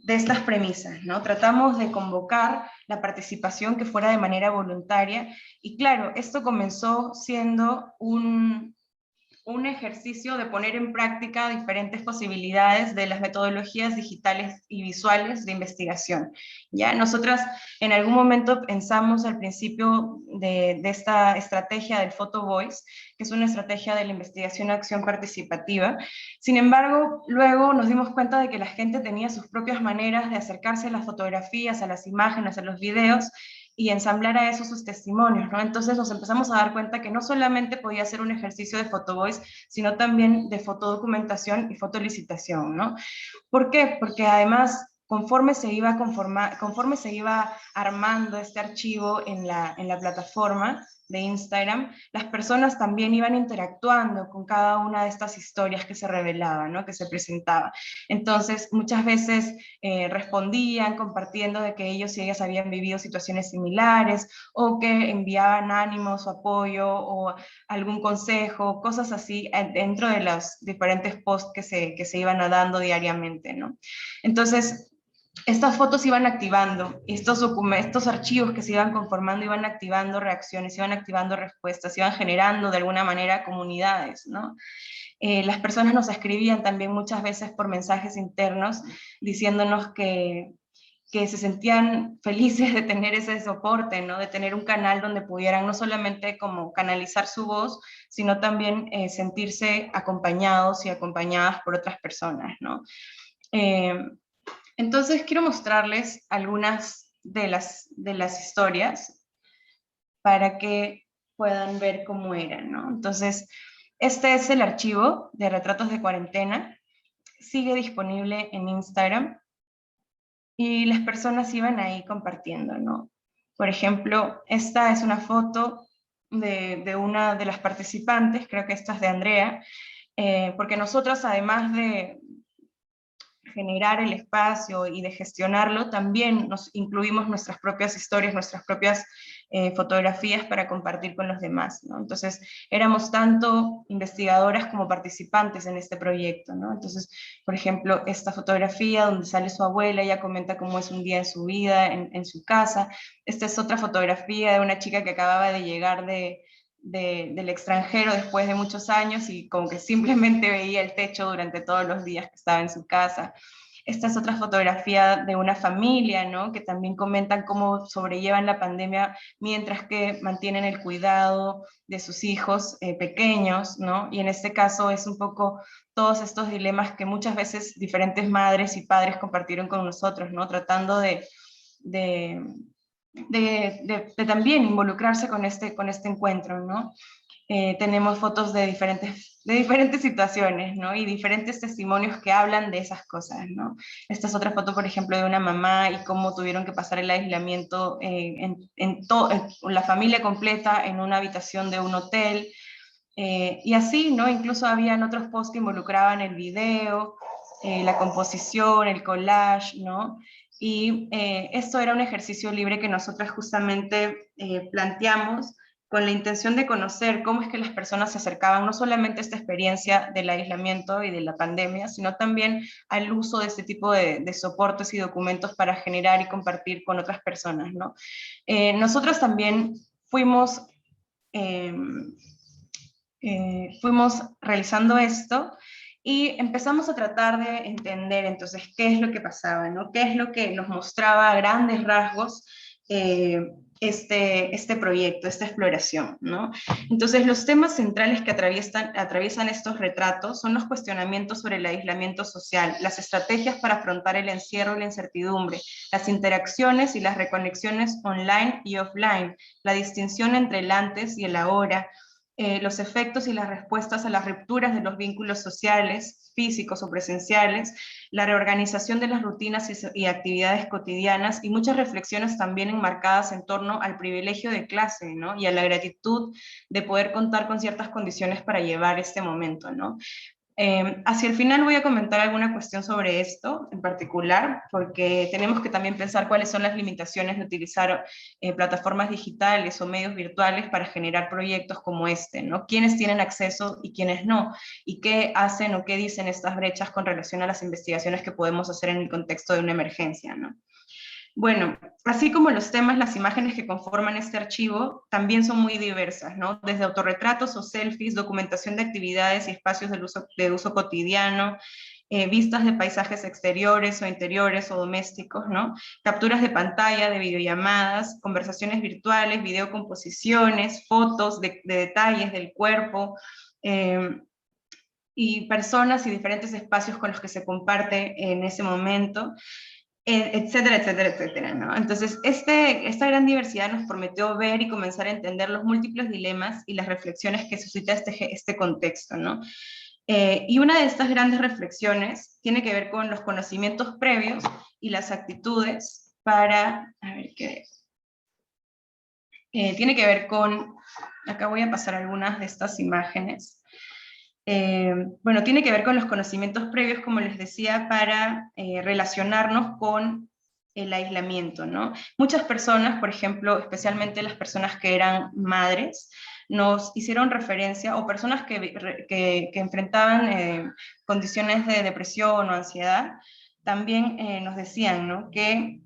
estas premisas, ¿no? Tratamos de convocar la participación que fuera de manera voluntaria, y claro, esto comenzó siendo un ejercicio de poner en práctica diferentes posibilidades de las metodologías digitales y visuales de investigación. Ya nosotras en algún momento pensamos al principio de esta estrategia del Photo Voice, que es una estrategia de la investigación-acción participativa. Sin embargo, luego nos dimos cuenta de que la gente tenía sus propias maneras de acercarse a las fotografías, a las imágenes, a los videos, y ensamblar a eso sus testimonios, ¿no? Entonces nos empezamos a dar cuenta que no solamente podía ser un ejercicio de Photo Voice, sino también de fotodocumentación y fotolicitación, ¿no? ¿Por qué? Porque además, conforme se iba armando este archivo en la plataforma de Instagram, las personas también iban interactuando con cada una de estas historias que se revelaban, ¿no? Que se presentaban. Entonces, muchas veces respondían compartiendo de que ellos y ellas habían vivido situaciones similares, o que enviaban ánimos o apoyo o algún consejo, cosas así dentro de los diferentes posts que se iban dando diariamente, ¿no? Entonces, estas fotos iban activando, estos archivos que se iban conformando iban activando reacciones, iban activando respuestas, iban generando de alguna manera comunidades, ¿no? Las personas nos escribían también muchas veces por mensajes internos diciéndonos que se sentían felices de tener ese soporte, ¿no? De tener un canal donde pudieran no solamente como canalizar su voz, sino también sentirse acompañados y acompañadas por otras personas, ¿no? Entonces quiero mostrarles algunas de las historias para que puedan ver cómo eran, ¿no? Entonces, este es el archivo de retratos de cuarentena, sigue disponible en Instagram y las personas iban ahí compartiendo, ¿no? Por ejemplo, esta es una foto de una de las participantes, creo que esta es de Andrea, porque nosotras, además de generar el espacio y de gestionarlo, también nos incluimos nuestras propias historias, nuestras propias fotografías para compartir con los demás, ¿no? Entonces, éramos tanto investigadoras como participantes en este proyecto, ¿no? Entonces, por ejemplo, esta fotografía donde sale su abuela, ella comenta cómo es un día en su vida, en su casa. Esta es otra fotografía de una chica que acababa de llegar del extranjero después de muchos años y como que simplemente veía el techo durante todos los días que estaba en su casa. Esta es otra fotografía de una familia, ¿no? Que también comentan cómo sobrellevan la pandemia mientras que mantienen el cuidado de sus hijos pequeños, ¿no? Y en este caso es un poco todos estos dilemas que muchas veces diferentes madres y padres compartieron con nosotros, ¿no? Tratando de, de también involucrarse con este encuentro, ¿no? Tenemos fotos de diferentes situaciones, ¿no? Y diferentes testimonios que hablan de esas cosas, ¿no? Esta es otra foto, por ejemplo, de una mamá y cómo tuvieron que pasar el aislamiento en la familia completa en una habitación de un hotel, y así, ¿no? Incluso habían otros posts que involucraban el video, la composición, el collage, ¿no? Y esto era un ejercicio libre que nosotros justamente planteamos con la intención de conocer cómo es que las personas se acercaban no solamente a esta experiencia del aislamiento y de la pandemia, sino también al uso de este tipo de soportes y documentos para generar y compartir con otras personas, ¿no? Nosotros también fuimos... Eh, fuimos realizando esto y empezamos a tratar de entender entonces qué es lo que pasaba, ¿no? Qué es lo que nos mostraba a grandes rasgos este proyecto, esta exploración, ¿no? Entonces los temas centrales que atraviesan estos retratos son los cuestionamientos sobre el aislamiento social, las estrategias para afrontar el encierro y la incertidumbre, las interacciones y las reconexiones online y offline, la distinción entre el antes y el ahora, los efectos y las respuestas a las rupturas de los vínculos sociales, físicos o presenciales, la reorganización de las rutinas y actividades cotidianas, y muchas reflexiones también enmarcadas en torno al privilegio de clase, ¿no? Y a la gratitud de poder contar con ciertas condiciones para llevar este momento, ¿no? Hacia el final voy a comentar alguna cuestión sobre esto en particular, porque tenemos que también pensar cuáles son las limitaciones de utilizar plataformas digitales o medios virtuales para generar proyectos como este, ¿no? ¿Quiénes tienen acceso y quiénes no? ¿Y qué hacen o qué dicen estas brechas con relación a las investigaciones que podemos hacer en el contexto de una emergencia, ¿no? Bueno, así como los temas, las imágenes que conforman este archivo también son muy diversas, ¿no? Desde autorretratos o selfies, documentación de actividades y espacios de uso cotidiano, vistas de paisajes exteriores o interiores o domésticos, ¿no? Capturas de pantalla, de videollamadas, conversaciones virtuales, videocomposiciones, fotos de detalles del cuerpo, y personas y diferentes espacios con los que se comparte en ese momento, etcétera, etcétera, etcétera, ¿no? Entonces, esta gran diversidad nos prometió ver y comenzar a entender los múltiples dilemas y las reflexiones que suscita este contexto, ¿no? Y una de estas grandes reflexiones tiene que ver con los conocimientos previos y las actitudes para, a ver qué, tiene que ver con, acá voy a pasar algunas de estas imágenes. Bueno, tiene que ver con los conocimientos previos, como les decía, para relacionarnos con el aislamiento, ¿no? Muchas personas, por ejemplo, especialmente las personas que eran madres, nos hicieron referencia, o personas que enfrentaban condiciones de depresión o ansiedad, también nos decían, ¿no? Que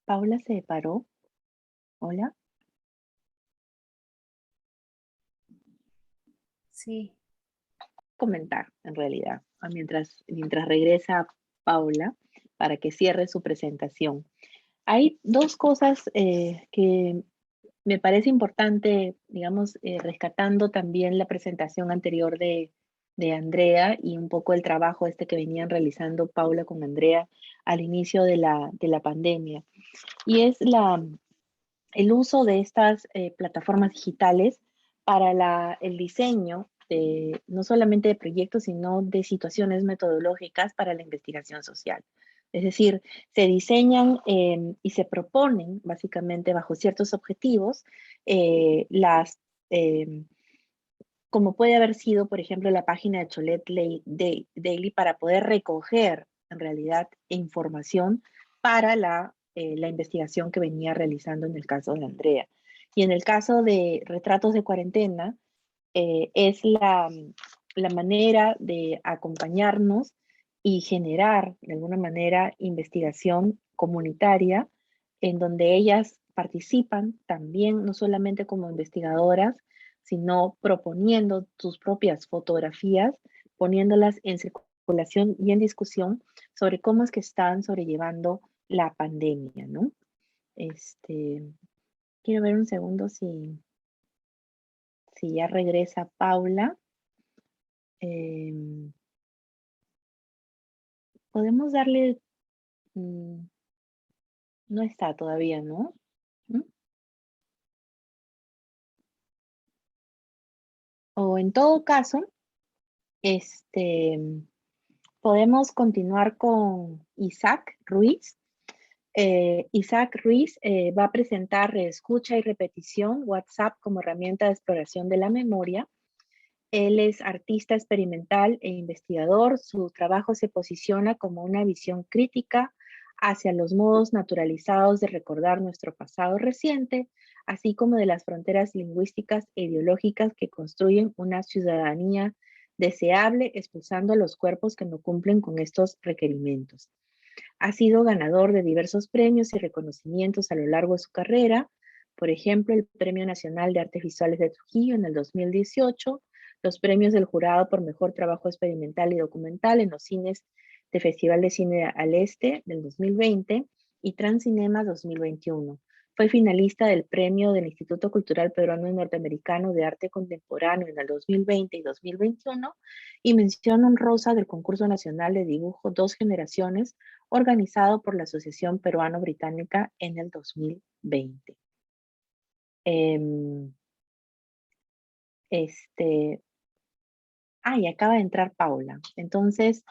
Paula se paró. Hola.
Sí.
comentar, en realidad, mientras regresa Paula, para que cierre su presentación. Hay dos cosas que me parece importante, digamos, rescatando también la presentación anterior de Andrea y un poco el trabajo que venían realizando Paula con Andrea al inicio de la pandemia. Y es el uso de estas plataformas digitales para el diseño no solamente de proyectos, sino de situaciones metodológicas para la investigación social. Es decir, se diseñan y se proponen, básicamente bajo ciertos objetivos, como puede haber sido, por ejemplo, la página de Cholet Daily para poder recoger, en realidad, información para la investigación que venía realizando en el caso de Andrea. Y en el caso de Retratos de Cuarentena, es la manera de acompañarnos y generar, de alguna manera, investigación comunitaria en donde ellas participan también, no solamente como investigadoras, sino proponiendo sus propias fotografías, poniéndolas en circulación y en discusión sobre cómo es que están sobrellevando la pandemia, ¿no? Quiero ver un segundo si ya regresa Paula. Podemos darle... no está todavía, ¿no? O en todo caso, podemos continuar con Isaac Ruiz. Isaac Ruiz va a presentar Reescucha y Repetición, WhatsApp como herramienta de exploración de la memoria. Él es artista experimental e investigador. Su trabajo se posiciona como una visión crítica hacia los modos naturalizados de recordar nuestro pasado reciente, así como de las fronteras lingüísticas e ideológicas que construyen una ciudadanía deseable, expulsando a los cuerpos que no cumplen con estos requerimientos. Ha sido ganador de diversos premios y reconocimientos a lo largo de su carrera, por ejemplo, el Premio Nacional de Artes Visuales de Trujillo en el 2018, los premios del jurado por mejor trabajo experimental y documental en los cines del Festival de Cine al Este del 2020 y Transcinema 2021. Fue finalista del premio del Instituto Cultural Peruano y Norteamericano de Arte Contemporáneo en el 2020 y 2021 y mención honrosa del Concurso Nacional de Dibujo Dos Generaciones organizado por la Asociación Peruano-Británica en el 2020. Y acaba de entrar Paula. Entonces,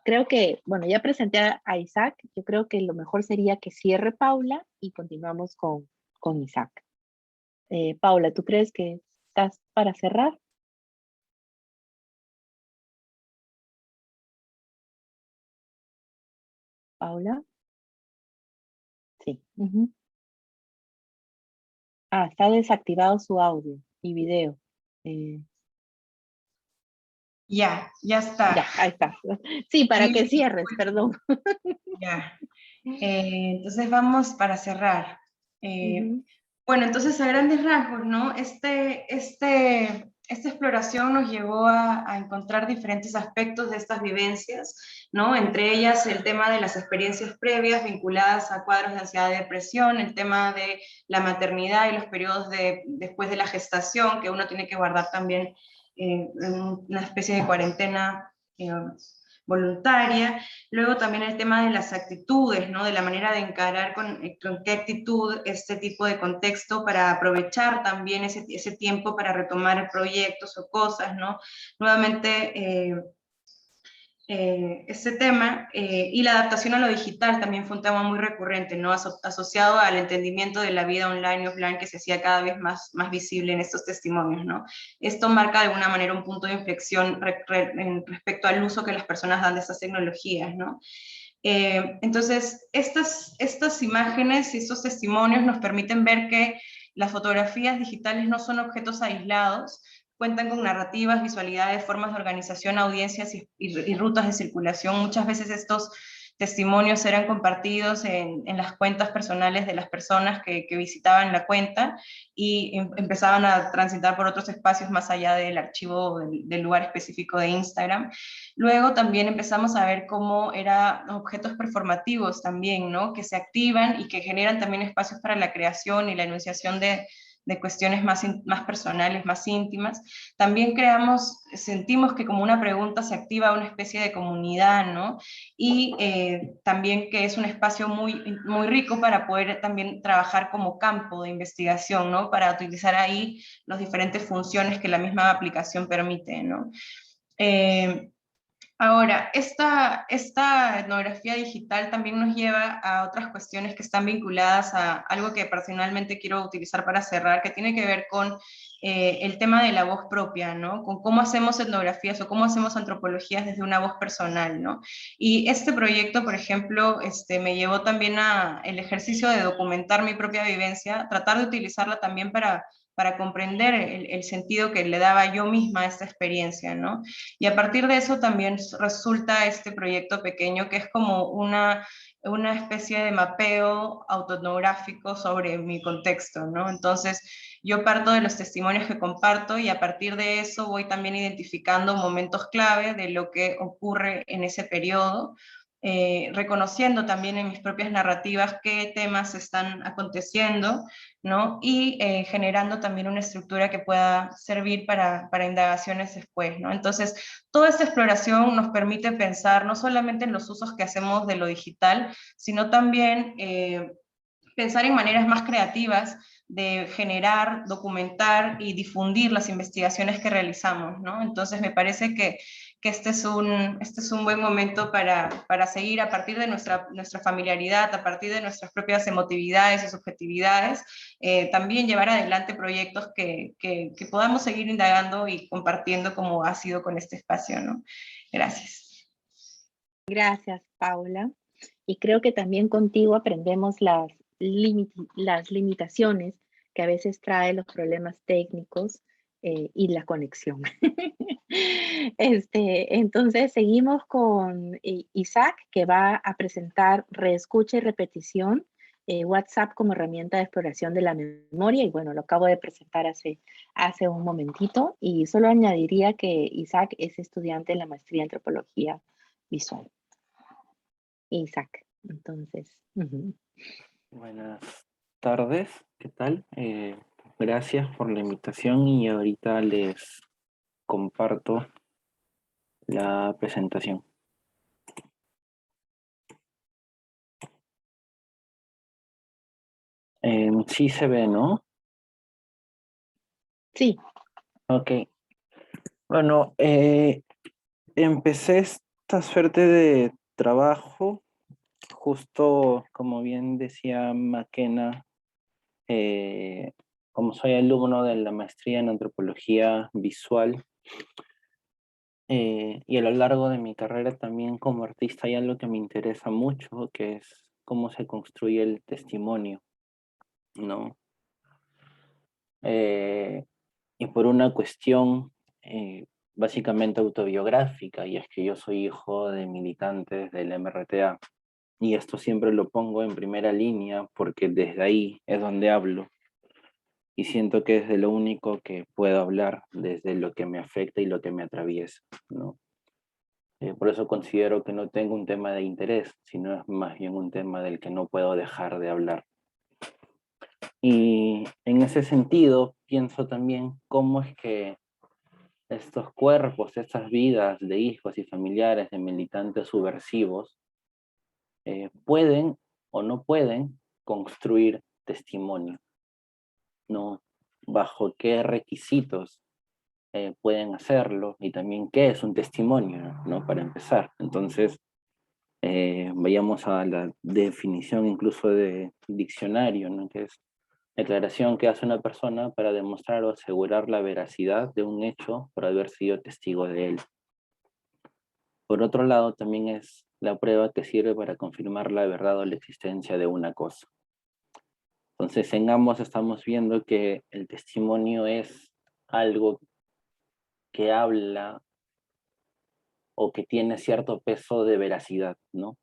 creo que, bueno, ya presenté a Isaac. Yo creo que lo mejor sería que cierre Paula y continuamos con Isaac. Paula, ¿tú crees que estás para cerrar? Paula. Sí. Está desactivado su audio y video.
Ya está.
Ya, ahí está. Sí, para que cierres, perdón.
Ya. Entonces vamos para cerrar. Bueno, entonces a grandes rasgos, ¿no? Esta exploración nos llevó a encontrar diferentes aspectos de estas vivencias, ¿no? Entre ellas el tema de las experiencias previas vinculadas a cuadros de ansiedad y depresión, el tema de la maternidad y los periodos después de la gestación, que uno tiene que guardar también en una especie de cuarentena voluntaria. Luego también el tema de las actitudes, ¿no? De la manera de encarar con qué actitud este tipo de contexto para aprovechar también ese tiempo para retomar proyectos o cosas, ¿no? Nuevamente, este tema y la adaptación a lo digital también fue un tema muy recurrente, ¿no? Asociado al entendimiento de la vida online y offline que se hacía cada vez más visible en estos testimonios, ¿no? Esto marca de alguna manera un punto de inflexión respecto al uso que las personas dan de estas tecnologías, ¿no? Entonces, estas imágenes y estos testimonios nos permiten ver que las fotografías digitales no son objetos aislados, cuentan con narrativas, visualidades, formas de organización, audiencias y rutas de circulación. Muchas veces estos testimonios eran compartidos en las cuentas personales de las personas que visitaban la cuenta y empezaban a transitar por otros espacios más allá del archivo del lugar específico de Instagram. Luego también empezamos a ver cómo eran objetos performativos también, ¿no? Que se activan y que generan también espacios para la creación y la enunciación de cuestiones más personales, más íntimas. También sentimos que como una pregunta se activa una especie de comunidad, ¿no? Y también que es un espacio muy rico para poder también trabajar como campo de investigación, ¿no? Para utilizar ahí las diferentes funciones que la misma aplicación permite, ¿no? Ahora, esta etnografía digital también nos lleva a otras cuestiones que están vinculadas a algo que personalmente quiero utilizar para cerrar, que tiene que ver con el tema de la voz propia, ¿no? Con cómo hacemos etnografías o cómo hacemos antropologías desde una voz personal, ¿no? Y este proyecto, por ejemplo, me llevó también a el ejercicio de documentar mi propia vivencia, tratar de utilizarla también para comprender el sentido que le daba yo misma a esta experiencia, ¿no? Y a partir de eso también resulta este proyecto pequeño que es como una especie de mapeo autoetnográfico sobre mi contexto, ¿no? Entonces, yo parto de los testimonios que comparto y a partir de eso voy también identificando momentos clave de lo que ocurre en ese periodo, reconociendo también en mis propias narrativas qué temas están aconteciendo, ¿no? Y generando también una estructura que pueda servir para indagaciones después, ¿no? Entonces, toda esta exploración nos permite pensar no solamente en los usos que hacemos de lo digital, sino también pensar en maneras más creativas de generar, documentar y difundir las investigaciones que realizamos, ¿no? Entonces me parece que este es un buen momento para seguir a partir de nuestra familiaridad, a partir de nuestras propias emotividades y subjetividades, también llevar adelante proyectos que podamos seguir indagando y compartiendo como ha sido con este espacio, ¿no? Gracias.
Gracias, Paula. Y creo que también contigo aprendemos las limitaciones que a veces trae los problemas técnicos y la conexión. Entonces, seguimos con Isaac, que va a presentar reescucha y repetición, WhatsApp como herramienta de exploración de la memoria. Y bueno, lo acabo de presentar hace un momentito. Y solo añadiría que Isaac es estudiante en la maestría en antropología visual. Isaac, entonces.
Buenas tardes, ¿qué tal? Gracias por la invitación y ahorita les comparto la presentación. Sí se ve, ¿no?
Sí.
Ok. Bueno, empecé esta suerte de trabajo, justo como bien decía Maquena, como soy alumno de la maestría en antropología visual, y a lo largo de mi carrera también como artista hay algo que me interesa mucho, que es cómo se construye el testimonio, ¿no? Y por una cuestión básicamente autobiográfica, y es que yo soy hijo de militantes del MRTA, y esto siempre lo pongo en primera línea porque desde ahí es donde hablo, y siento que es de lo único que puedo hablar, desde lo que me afecta y lo que me atraviesa, ¿no? Por eso considero que no tengo un tema de interés, sino es más bien un tema del que no puedo dejar de hablar. Y en ese sentido, pienso también cómo es que estos cuerpos, estas vidas de hijos y familiares de militantes subversivos, pueden o no pueden construir testimonio, ¿no? Bajo qué requisitos pueden hacerlo y también qué es un testimonio, ¿no? Para empezar. Entonces, vayamos a la definición incluso de diccionario, ¿no? Que es declaración que hace una persona para demostrar o asegurar la veracidad de un hecho por haber sido testigo de él. Por otro lado, también es la prueba que sirve para confirmar la verdad o la existencia de una cosa. Entonces, en ambos estamos viendo que el testimonio es algo que habla o que tiene cierto peso de veracidad, ¿no?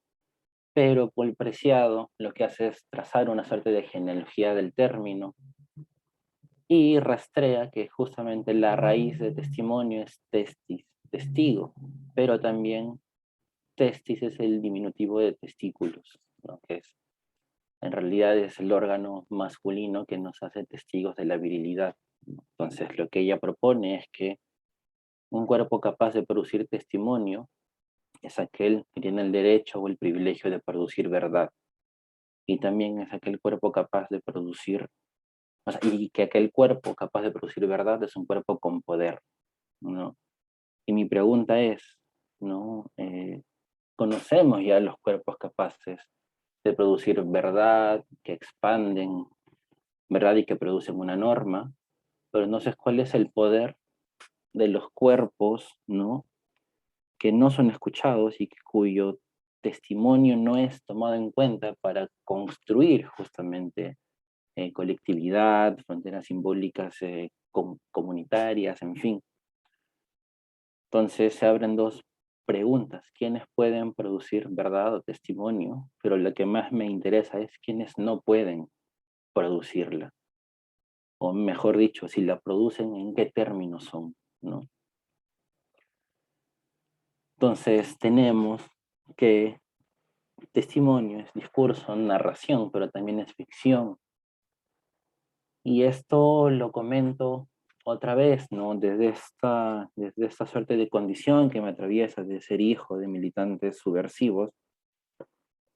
pero Paul Preciado lo que hace es trazar una suerte de genealogía del término y rastrea que justamente la raíz de testimonio es testis, testigo, pero también testis es el diminutivo de testículos, ¿no? Que es, en realidad es el órgano masculino que nos hace testigos de la virilidad, ¿no? Entonces lo que ella propone es que un cuerpo capaz de producir testimonio es aquel que tiene el derecho o el privilegio de producir verdad, y también es aquel cuerpo capaz de producir, o sea, y que aquel cuerpo capaz de producir verdad es un cuerpo con poder, ¿no? Y mi pregunta es, ¿no? Conocemos ya los cuerpos capaces de producir verdad, que expanden verdad y que producen una norma, pero no sé cuál es el poder de los cuerpos, ¿no? Que no son escuchados y cuyo testimonio no es tomado en cuenta para construir justamente colectividad, fronteras simbólicas comunitarias, en fin. Entonces se abren dos preguntas: ¿quiénes pueden producir verdad o testimonio? Pero lo que más me interesa es quiénes no pueden producirla. O mejor dicho, si la producen, ¿en qué términos son? ¿No? Entonces tenemos que testimonio es discurso, narración, pero también es ficción. Y esto lo comento otra vez, ¿no? Desde esta suerte de condición que me atraviesa de ser hijo de militantes subversivos,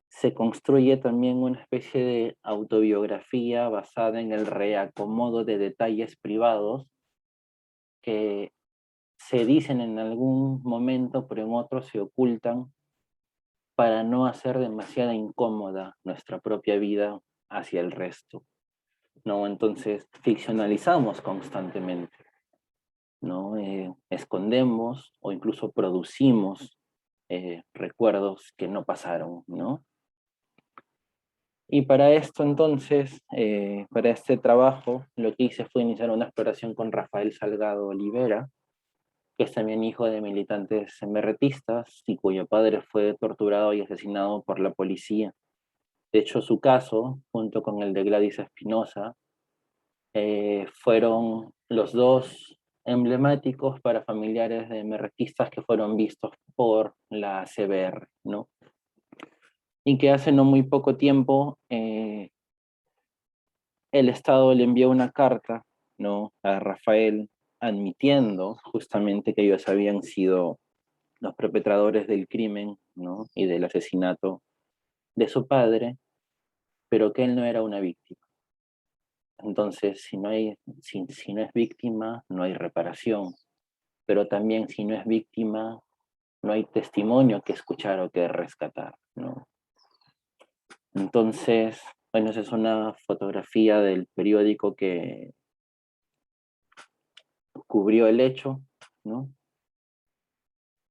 se construye también una especie de autobiografía basada en el reacomodo de detalles privados que se dicen en algún momento, pero en otros se ocultan para no hacer demasiado incómoda nuestra propia vida hacia el resto, ¿no? Entonces ficcionalizamos constantemente, ¿no? Escondemos o incluso producimos recuerdos que no pasaron, ¿no? Y para esto entonces, para este trabajo, lo que hice fue iniciar una exploración con Rafael Salgado Olivera, que es también hijo de militantes emerretistas y cuyo padre fue torturado y asesinado por la policía. De hecho, su caso, junto con el de Gladys Espinosa, fueron los dos emblemáticos para familiares de emerretistas que fueron vistos por la CBR, ¿no? Y que hace no muy poco tiempo el Estado le envió una carta, ¿no?, a Rafael, admitiendo justamente que ellos habían sido los perpetradores del crimen, ¿no?, y del asesinato de su padre, pero que él no era una víctima. Entonces, si no es víctima, no hay reparación, pero también si no es víctima, no hay testimonio que escuchar o que rescatar, ¿no? Entonces, bueno, esa es una fotografía del periódico que cubrió el hecho, ¿no?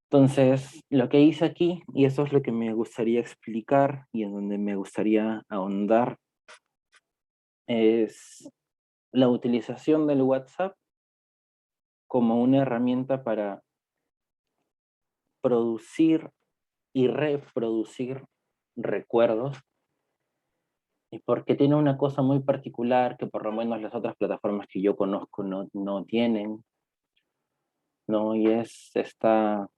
Entonces, lo que hice aquí, y eso es lo que me gustaría explicar y en donde me gustaría ahondar, es la utilización del WhatsApp como una herramienta para producir y reproducir recuerdos, y porque tiene una cosa muy particular que por lo menos las otras plataformas que yo conozco no tienen, ¿no? Y es esta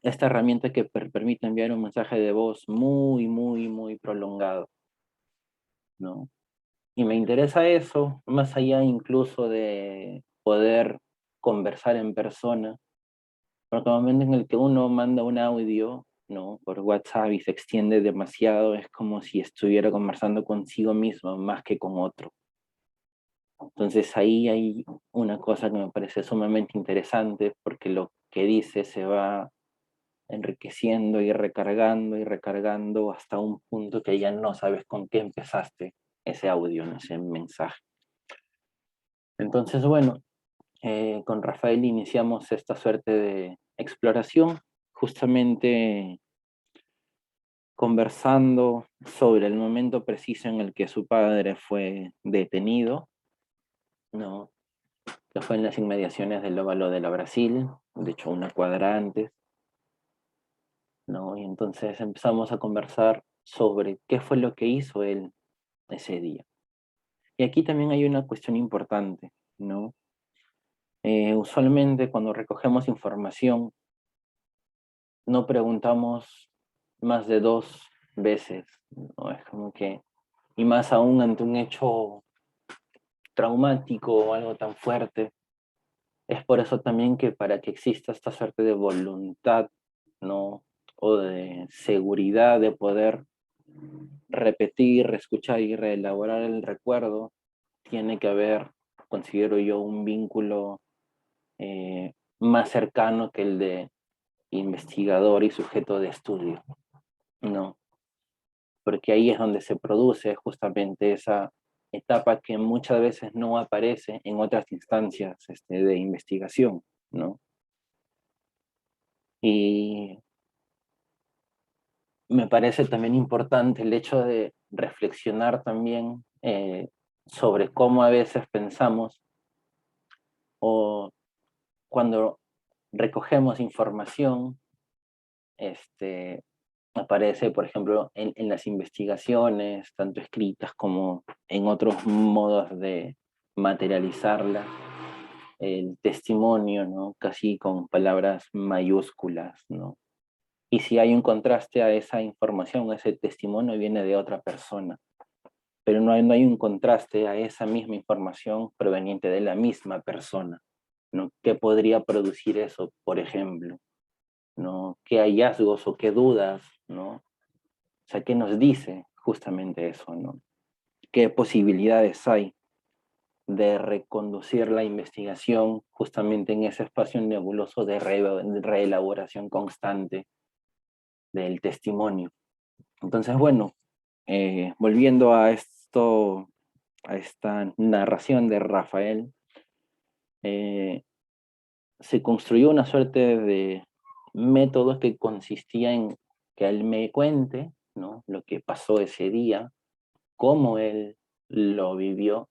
herramienta que permite enviar un mensaje de voz muy, muy, muy prolongado, ¿no? Y me interesa eso, más allá incluso de poder conversar en persona, porque el momento en el que uno manda un audio, ¿no?, por WhatsApp y se extiende demasiado, es como si estuviera conversando consigo mismo más que con otro. Entonces ahí hay una cosa que me parece sumamente interesante, porque lo que dice se va enriqueciendo y recargando hasta un punto que ya no sabes con qué empezaste ese audio, ¿no?, ese mensaje. Entonces, bueno, con Rafael iniciamos esta suerte de exploración, justamente conversando sobre el momento preciso en el que su padre fue detenido, ¿no? Que fue en las inmediaciones del óvalo de la Brasil, de hecho una cuadra antes, ¿no? Y entonces empezamos a conversar sobre qué fue lo que hizo él ese día. Y aquí también hay una cuestión importante, ¿no? Usualmente cuando recogemos información, no preguntamos más de 2 veces, ¿no? Es como que, y más aún ante un hecho traumático o algo tan fuerte, es por eso también que para que exista esta suerte de voluntad, ¿no? O de seguridad de poder repetir, reescuchar y reelaborar el recuerdo, tiene que haber, considero yo, un vínculo más cercano que el de investigador y sujeto de estudio, ¿no? Porque ahí es donde se produce justamente esa etapa que muchas veces no aparece en otras instancias de investigación, ¿no? Y me parece también importante el hecho de reflexionar también sobre cómo a veces pensamos o cuando recogemos información, aparece, por ejemplo, en las investigaciones, tanto escritas como en otros modos de materializarla, el testimonio, ¿no? Casi con palabras mayúsculas, ¿no? Y si hay un contraste a esa información, ese testimonio viene de otra persona, pero no hay un contraste a esa misma información proveniente de la misma persona, ¿no? ¿Qué podría producir eso, por ejemplo? ¿No? ¿Qué hallazgos o qué dudas, ¿no? O sea, ¿qué nos dice justamente eso, ¿no? ¿Qué posibilidades hay de reconducir la investigación justamente en ese espacio nebuloso de reelaboración constante del testimonio? Entonces, bueno, volviendo a esto, a esta narración de Rafael, se construyó una suerte de método que consistía en que él me cuente, ¿no? Lo que pasó ese día, cómo él lo vivió,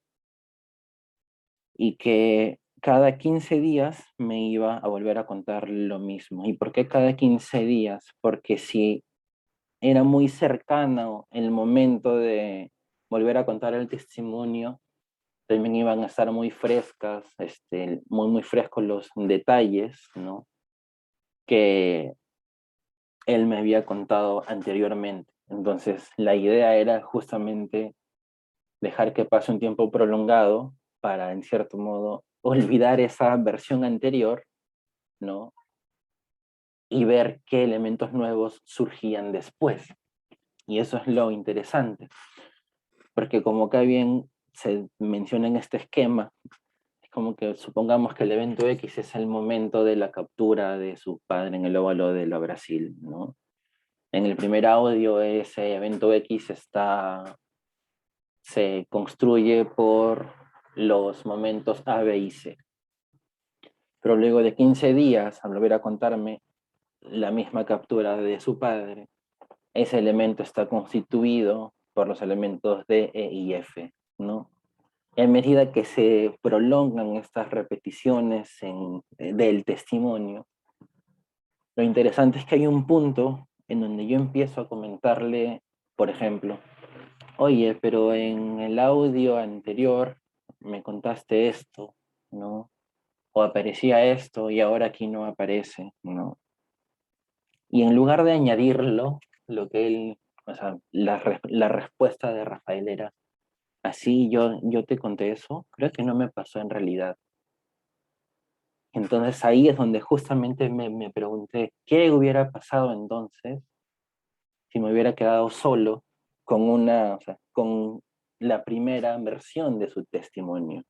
y que cada 15 días me iba a volver a contar lo mismo. ¿Y por qué cada 15 días? Porque si era muy cercano el momento de volver a contar el testimonio, también iban a estar muy frescas, muy frescos los detalles, ¿no? Que él me había contado anteriormente. Entonces, la idea era justamente dejar que pase un tiempo prolongado para, en cierto modo, olvidar esa versión anterior, ¿no? Y ver qué elementos nuevos surgían después. Y eso es lo interesante, porque como acá bien se menciona en este esquema, es como que supongamos que el evento X es el momento de la captura de su padre en el óvalo de la Brasil, ¿no? En el primer audio, ese evento X se construye por los momentos A, B y C. Pero luego de 15 días, al volver a contarme la misma captura de su padre, ese elemento está constituido por los elementos D, E y F, ¿no? Y a medida que se prolongan estas repeticiones del testimonio, lo interesante es que hay un punto en donde yo empiezo a comentarle, por ejemplo, oye, pero en el audio anterior me contaste esto, ¿no? O aparecía esto y ahora aquí no aparece, ¿no? Y en lugar de añadirlo, lo que él, o sea, la respuesta de Rafael era, así yo te conté eso, creo que no me pasó en realidad. Entonces ahí es donde justamente me pregunté, ¿qué hubiera pasado entonces si me hubiera quedado solo con o sea, con la primera versión de su testimonio,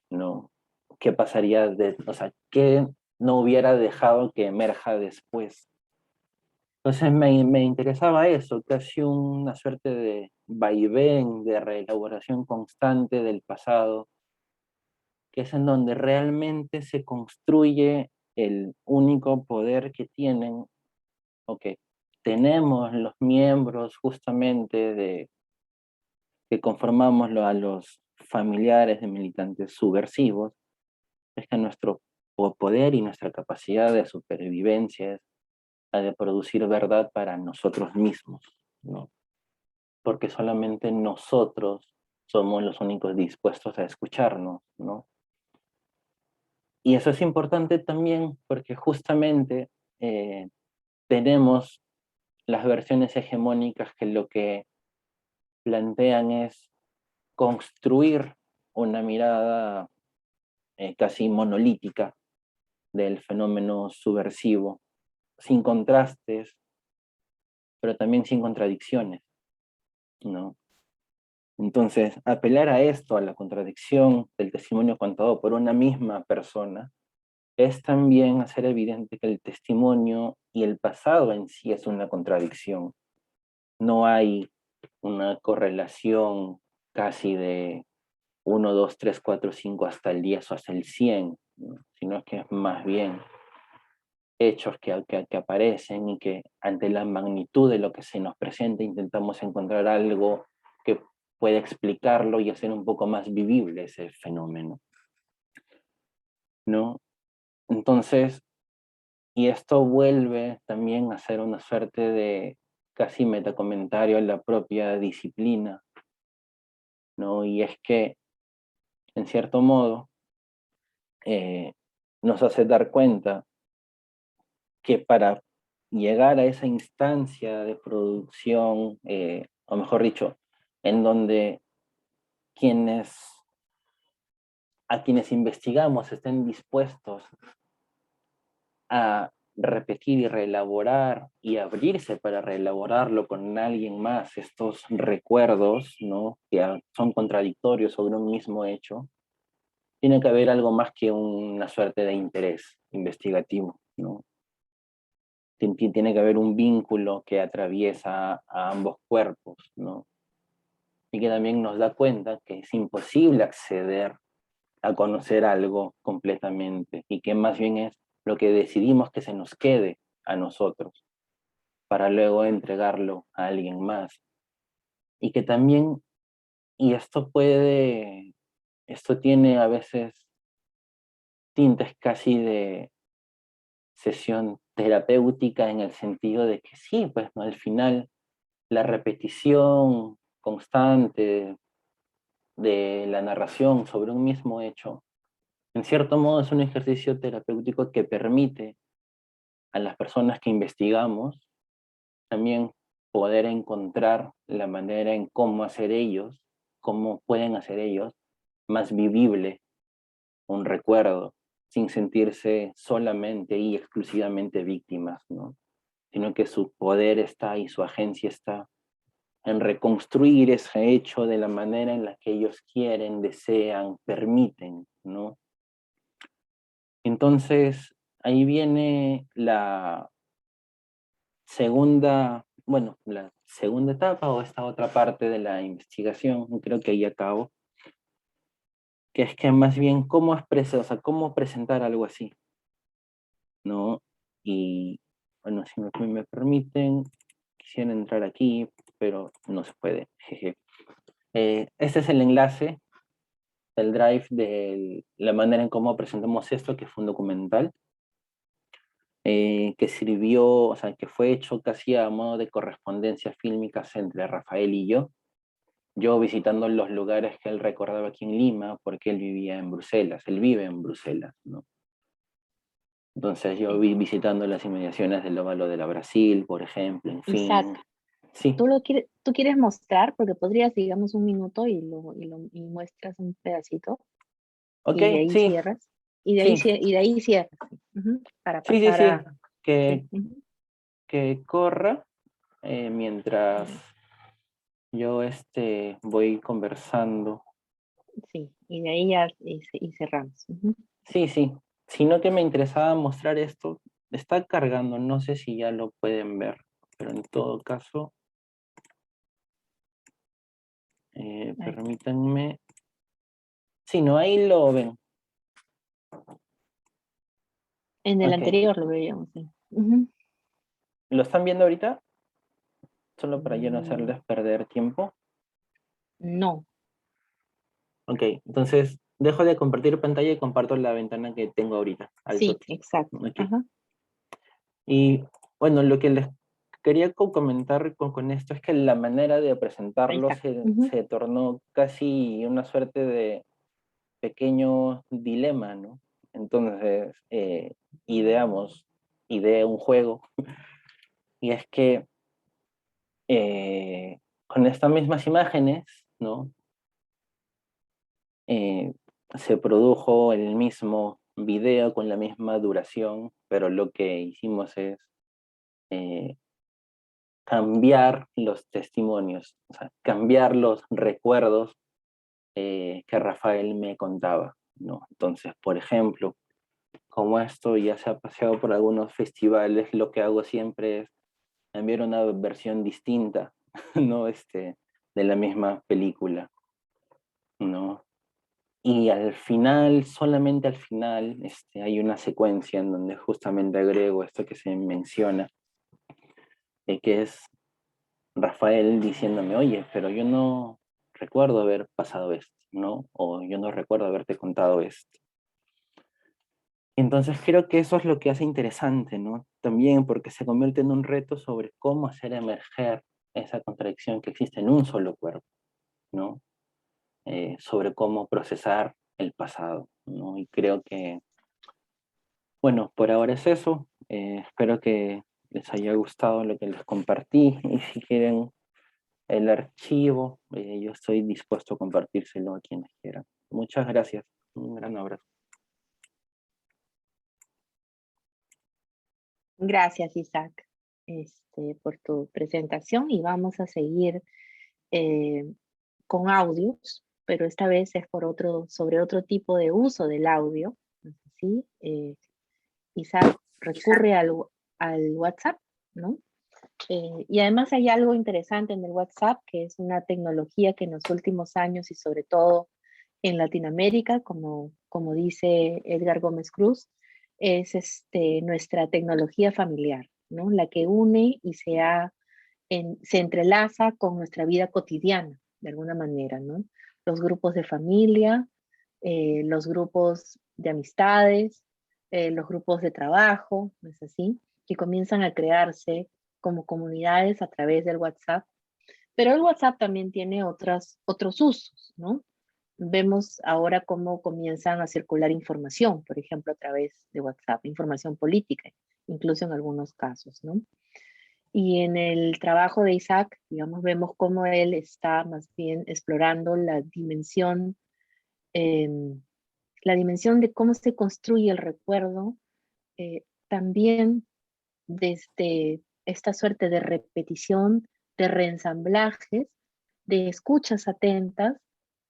¿no? ¿Qué pasaría o sea, qué no hubiera dejado que emerja después? Entonces me interesaba eso, casi una suerte de vaivén, de reelaboración constante del pasado, que es en donde realmente se construye el único poder que tienen, o que tenemos los miembros justamente que conformamos a los familiares de militantes subversivos, es que nuestro poder y nuestra capacidad de supervivencia es la de producir verdad para nosotros mismos, ¿no? Porque solamente nosotros somos los únicos dispuestos a escucharnos, ¿no? Y eso es importante también porque justamente tenemos las versiones hegemónicas que lo que plantean es construir una mirada casi monolítica del fenómeno subversivo, sin contrastes, pero también sin contradicciones, ¿no? Entonces, apelar a esto, a la contradicción del testimonio contado por una misma persona, es también hacer evidente que el testimonio y el pasado en sí es una contradicción. No hay una correlación casi de 1, 2, 3, 4, 5 hasta el 10 o hasta el 100, ¿no? Sino que es más bien hechos que aparecen y que ante la magnitud de lo que se nos presenta intentamos encontrar algo que pueda explicarlo y hacer un poco más vivible ese fenómeno, ¿no? Entonces, y esto vuelve también a ser una suerte de casi metacomentario en la propia disciplina, ¿no? Y es que, en cierto modo, nos hace dar cuenta que para llegar a esa instancia de producción, o mejor dicho, en donde a quienes investigamos estén dispuestos a repetir y reelaborar y abrirse para reelaborarlo con alguien más, estos recuerdos, ¿no? Que son contradictorios sobre un mismo hecho, tiene que haber algo más que una suerte de interés investigativo, ¿no? Tiene que haber un vínculo que atraviesa a ambos cuerpos, ¿no? Y que también nos da cuenta que es imposible acceder a conocer algo completamente y que más bien es lo que decidimos que se nos quede a nosotros para luego entregarlo a alguien más. Y que también, y esto tiene a veces tintes casi de sesión terapéutica en el sentido de que sí, pues ¿no? Al final la repetición constante de la narración sobre un mismo hecho, en cierto modo es un ejercicio terapéutico que permite a las personas que investigamos también poder encontrar la manera en cómo pueden hacer ellos más vivible un recuerdo, sin sentirse solamente y exclusivamente víctimas, ¿no? Sino que su poder está y su agencia está en reconstruir ese hecho de la manera en la que ellos quieren, desean, permiten, ¿no? Entonces, ahí viene la la segunda etapa o esta otra parte de la investigación, creo que ahí acabo, que es que más bien cómo expresar, o sea, cómo presentar algo así, ¿no? Y bueno, si me permiten, quisiera entrar aquí, pero no se puede, jeje. Este es el enlace del Drive de la manera en cómo presentamos esto, que fue un documental, que sirvió, o sea, que fue hecho casi a modo de correspondencia fílmicas entre Rafael y yo visitando los lugares que él recordaba aquí en Lima, porque él vivía en Bruselas, él vive en Bruselas, ¿no? Entonces yo vi visitando las inmediaciones del Óvalo de la Brasil, por ejemplo, en
Isaac,
fin. Sí,
¿tú quieres mostrar? Porque podrías, digamos, un minuto y muestras un pedacito
ok,
y de ahí
sí,
cierras. Y de ahí,
sí,
y de ahí cierras. Ujú, para
sí, sí,
pasar
sí,
a...
que,
Sí, ujú,
que corra mientras yo voy conversando.
sí, y de ahí ya y cerramos. Ujú.
Sí, sí, sino que me interesaba mostrar esto, está cargando, no sé si ya lo pueden ver, pero en todo caso,
Ahí.
permítanme, sí, no, ahí lo ven,
En el
ok,
anterior lo veíamos. Sí. Ujú.
¿lo están viendo ahorita? Solo para ya no
Mm,
hacerles perder tiempo.
no,
Ok, entonces dejo de compartir pantalla y comparto la ventana que tengo ahorita, al
sí,
toque.
exacto.
Ok.
Ajá.
Y Bueno, lo que les quería comentar con esto es que la manera de
Ahí
presentarlo
está. Ujú.
se tornó casi una suerte de pequeño dilema, ¿no? Entonces, ideé un juego, y es que con estas mismas imágenes, ¿no? Eh, Se produjo el mismo video con la misma duración, pero lo que hicimos es eh, cambiar los testimonios, o sea, cambiar los recuerdos que Rafael me contaba, ¿no? Entonces, por ejemplo, como esto ya se ha paseado por algunos festivales, lo que hago siempre es enviar una versión distinta, ¿no? De la misma película, ¿no? Y al final, solamente al final, hay una secuencia en donde justamente agrego esto que se menciona, que es Rafael diciéndome, oye, pero yo no recuerdo haber pasado esto, ¿no? O yo no recuerdo haberte contado esto. Entonces creo que eso es lo que hace interesante, ¿no? También porque se convierte en un reto sobre cómo hacer emerger esa contradicción que existe en un solo cuerpo, ¿no? Sobre cómo procesar el pasado, ¿no? Y creo que, bueno, por ahora es eso. Espero que les haya gustado lo que les compartí, y si quieren el archivo, yo estoy dispuesto a compartírselo a quienes quieran. Muchas gracias. Un gran abrazo.
Gracias, Isaac, por tu presentación, y vamos a seguir eh, con audios, pero esta vez es sobre otro tipo de uso del audio. ¿No es así? Isaac recurre al WhatsApp, ¿no? Y además hay algo interesante en el WhatsApp, que es una tecnología que en los últimos años y sobre todo en Latinoamérica, como dice Edgar Gómez Cruz, es nuestra tecnología familiar, ¿no? La que une y se entrelaza con nuestra vida cotidiana, de alguna manera, ¿no? Los grupos de familia, los grupos de amistades, los grupos de trabajo, ¿no es así? Que comienzan a crearse como comunidades a través del WhatsApp. Pero el WhatsApp también tiene otros usos, ¿no? Vemos ahora cómo comienzan a circular información, por ejemplo, a través de WhatsApp, información política, incluso en algunos casos, ¿no? Y en el trabajo de Isaac, digamos, vemos cómo él está más bien explorando eh, la dimensión de cómo se construye el recuerdo, también desde esta suerte de repetición, de reensamblajes, de escuchas atentas,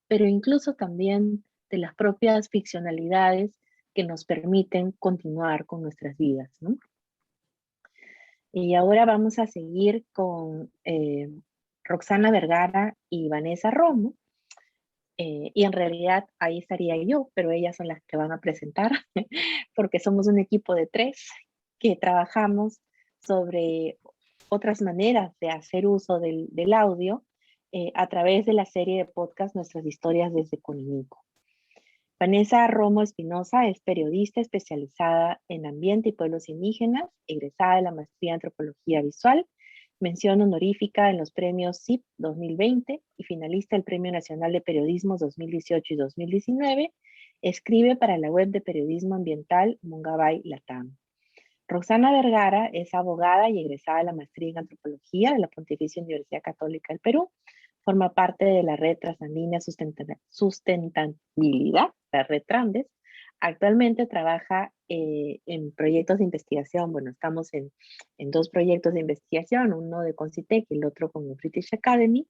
pero incluso también de las propias ficcionalidades que nos permiten continuar con nuestras vidas, ¿no? Y ahora vamos a seguir con Roxana Vergara y Vanessa Romo. Y en realidad ahí estaría yo, pero ellas son las que van a presentar, porque somos un equipo de 3 que trabajamos sobre otras maneras de hacer uso del audio a través de la serie de podcast Nuestras Historias desde Cuninico. Vanessa Romo Espinosa es periodista especializada en ambiente y pueblos indígenas, egresada de la maestría en antropología visual, mención honorífica en los premios CIP 2020 y finalista del Premio Nacional de Periodismo 2018 y 2019. Escribe para la web de periodismo ambiental Mungabay Latam. Roxana Vergara es abogada y egresada de la maestría en antropología de la Pontificia Universidad Católica del Perú. Forma parte de la Red Transandina Sustentabilidad, la Red Trandes. Actualmente trabaja en proyectos de investigación. Bueno, estamos en 2 proyectos de investigación, uno de Concitec y el otro con el British Academy,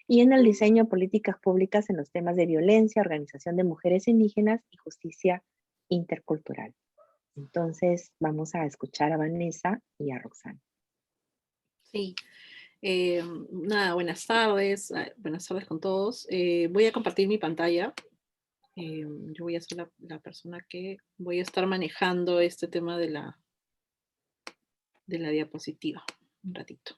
y en el diseño de políticas públicas en los temas de violencia, organización de mujeres indígenas y justicia intercultural. Entonces, vamos a escuchar a Vanessa y a Roxana.
Sí, nada, buenas tardes con todos. Voy a compartir mi pantalla. Yo voy a ser la persona que voy a estar manejando este tema de la diapositiva. Un ratito.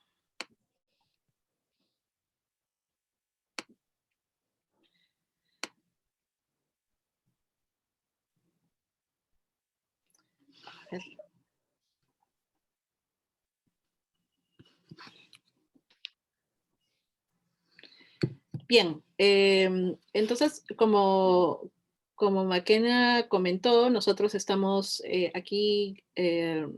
A ver. Bien, entonces, como Makena comentó, nosotros estamos aquí,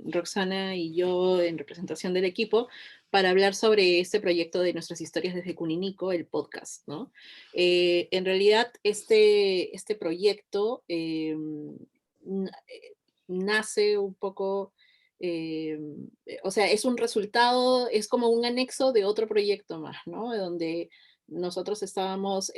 Roxana y yo, en representación del equipo, para hablar sobre este proyecto de Nuestras Historias desde Kuninico, el podcast, ¿no? En realidad, este proyecto nace un poco, o sea, es un resultado, es como un anexo de otro proyecto más, ¿no? Donde nosotros estábamos,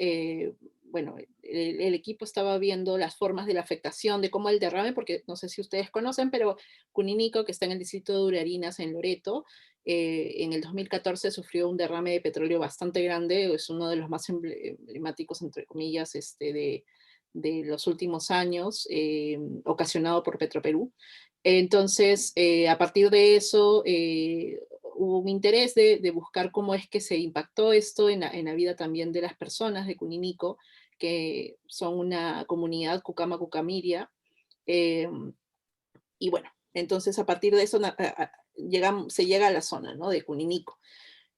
bueno, el equipo estaba viendo las formas de la afectación, de cómo el derrame, porque no sé si ustedes conocen, pero Kuninico, que está en el distrito de Urarinas, en Loreto, en el 2014 sufrió un derrame de petróleo bastante grande, es uno de los más emblemáticos, entre comillas, de los últimos años, ocasionado por Petroperú. Entonces, a partir de eso, hubo un interés de buscar cómo es que se impactó esto en la vida también de las personas de Kuninico, que son una comunidad Cucama-Cucamiria. Y bueno, entonces a partir de eso se llega a la zona, ¿no?, de Kuninico.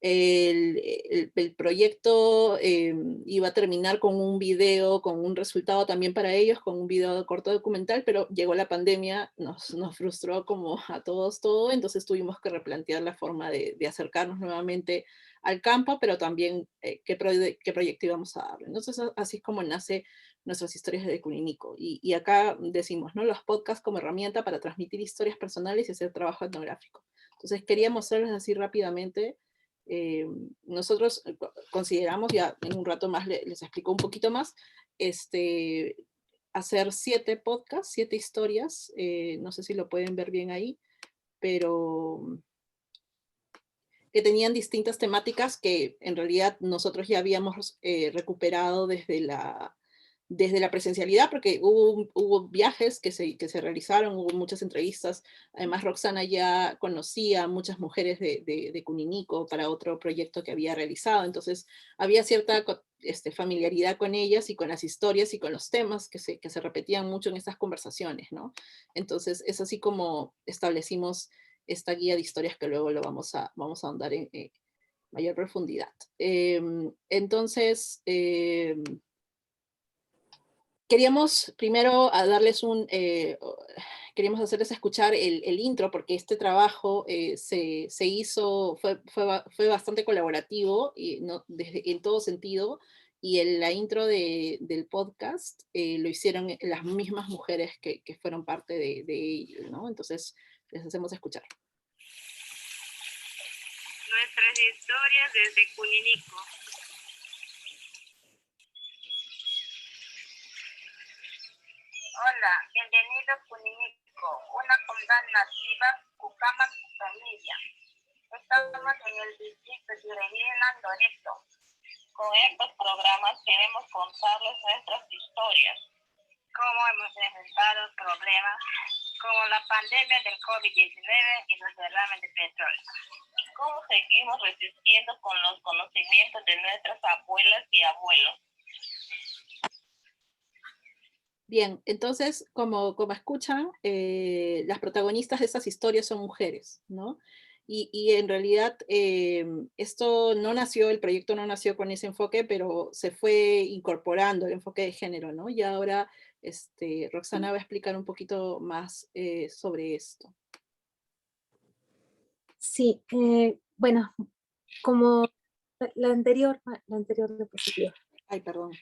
El proyecto iba a terminar con un video, con un resultado también para ellos, con un video corto documental, pero llegó la pandemia, nos frustró como a todos todo, entonces tuvimos que replantear la forma de acercarnos nuevamente al campo, pero también qué proyecto íbamos a darle. Entonces así es como nace Nuestras Historias de Kuninico. Y acá decimos, ¿no?, los podcasts como herramienta para transmitir historias personales y hacer trabajo etnográfico. Entonces quería mostrarles así rápidamente. Nosotros consideramos, ya en un rato más les explico un poquito más, hacer 7 podcasts, 7 historias, no sé si lo pueden ver bien ahí, pero que tenían distintas temáticas que en realidad nosotros ya habíamos recuperado desde la presencialidad, porque hubo viajes que se realizaron, hubo muchas entrevistas. Además, Roxana ya conocía a muchas mujeres de Kuninico para otro proyecto que había realizado, entonces había cierta familiaridad con ellas y con las historias y con los temas que se repetían mucho en estas conversaciones, ¿no? Entonces es así como establecimos esta guía de historias que luego lo vamos a ahondar en mayor profundidad. Entonces, queríamos primero queríamos hacerles escuchar el intro, porque este trabajo se hizo, fue bastante colaborativo y en todo sentido, y la intro del podcast lo hicieron las mismas mujeres que fueron parte de ello, ¿no? Entonces les hacemos escuchar.
Nuestras historias desde Kuninico. Hola, bienvenido a Kuninico, una comunidad nativa Cucama-Cucamiria. Estamos en el distrito de Urarinas, Loreto. Con estos programas queremos contarles nuestras historias, cómo hemos enfrentado problemas como la pandemia del COVID-19 y los derrames de petróleo. Cómo seguimos resistiendo con los conocimientos de nuestras abuelas y abuelos.
Bien, entonces, como escuchan, las protagonistas de estas historias son mujeres, ¿no? Y en realidad esto no nació, el proyecto no nació con ese enfoque, pero se fue incorporando el enfoque de género, ¿no? Y ahora Roxana va a explicar un poquito más sobre esto.
Sí, bueno, como la anterior diapositiva.
Ay, perdón.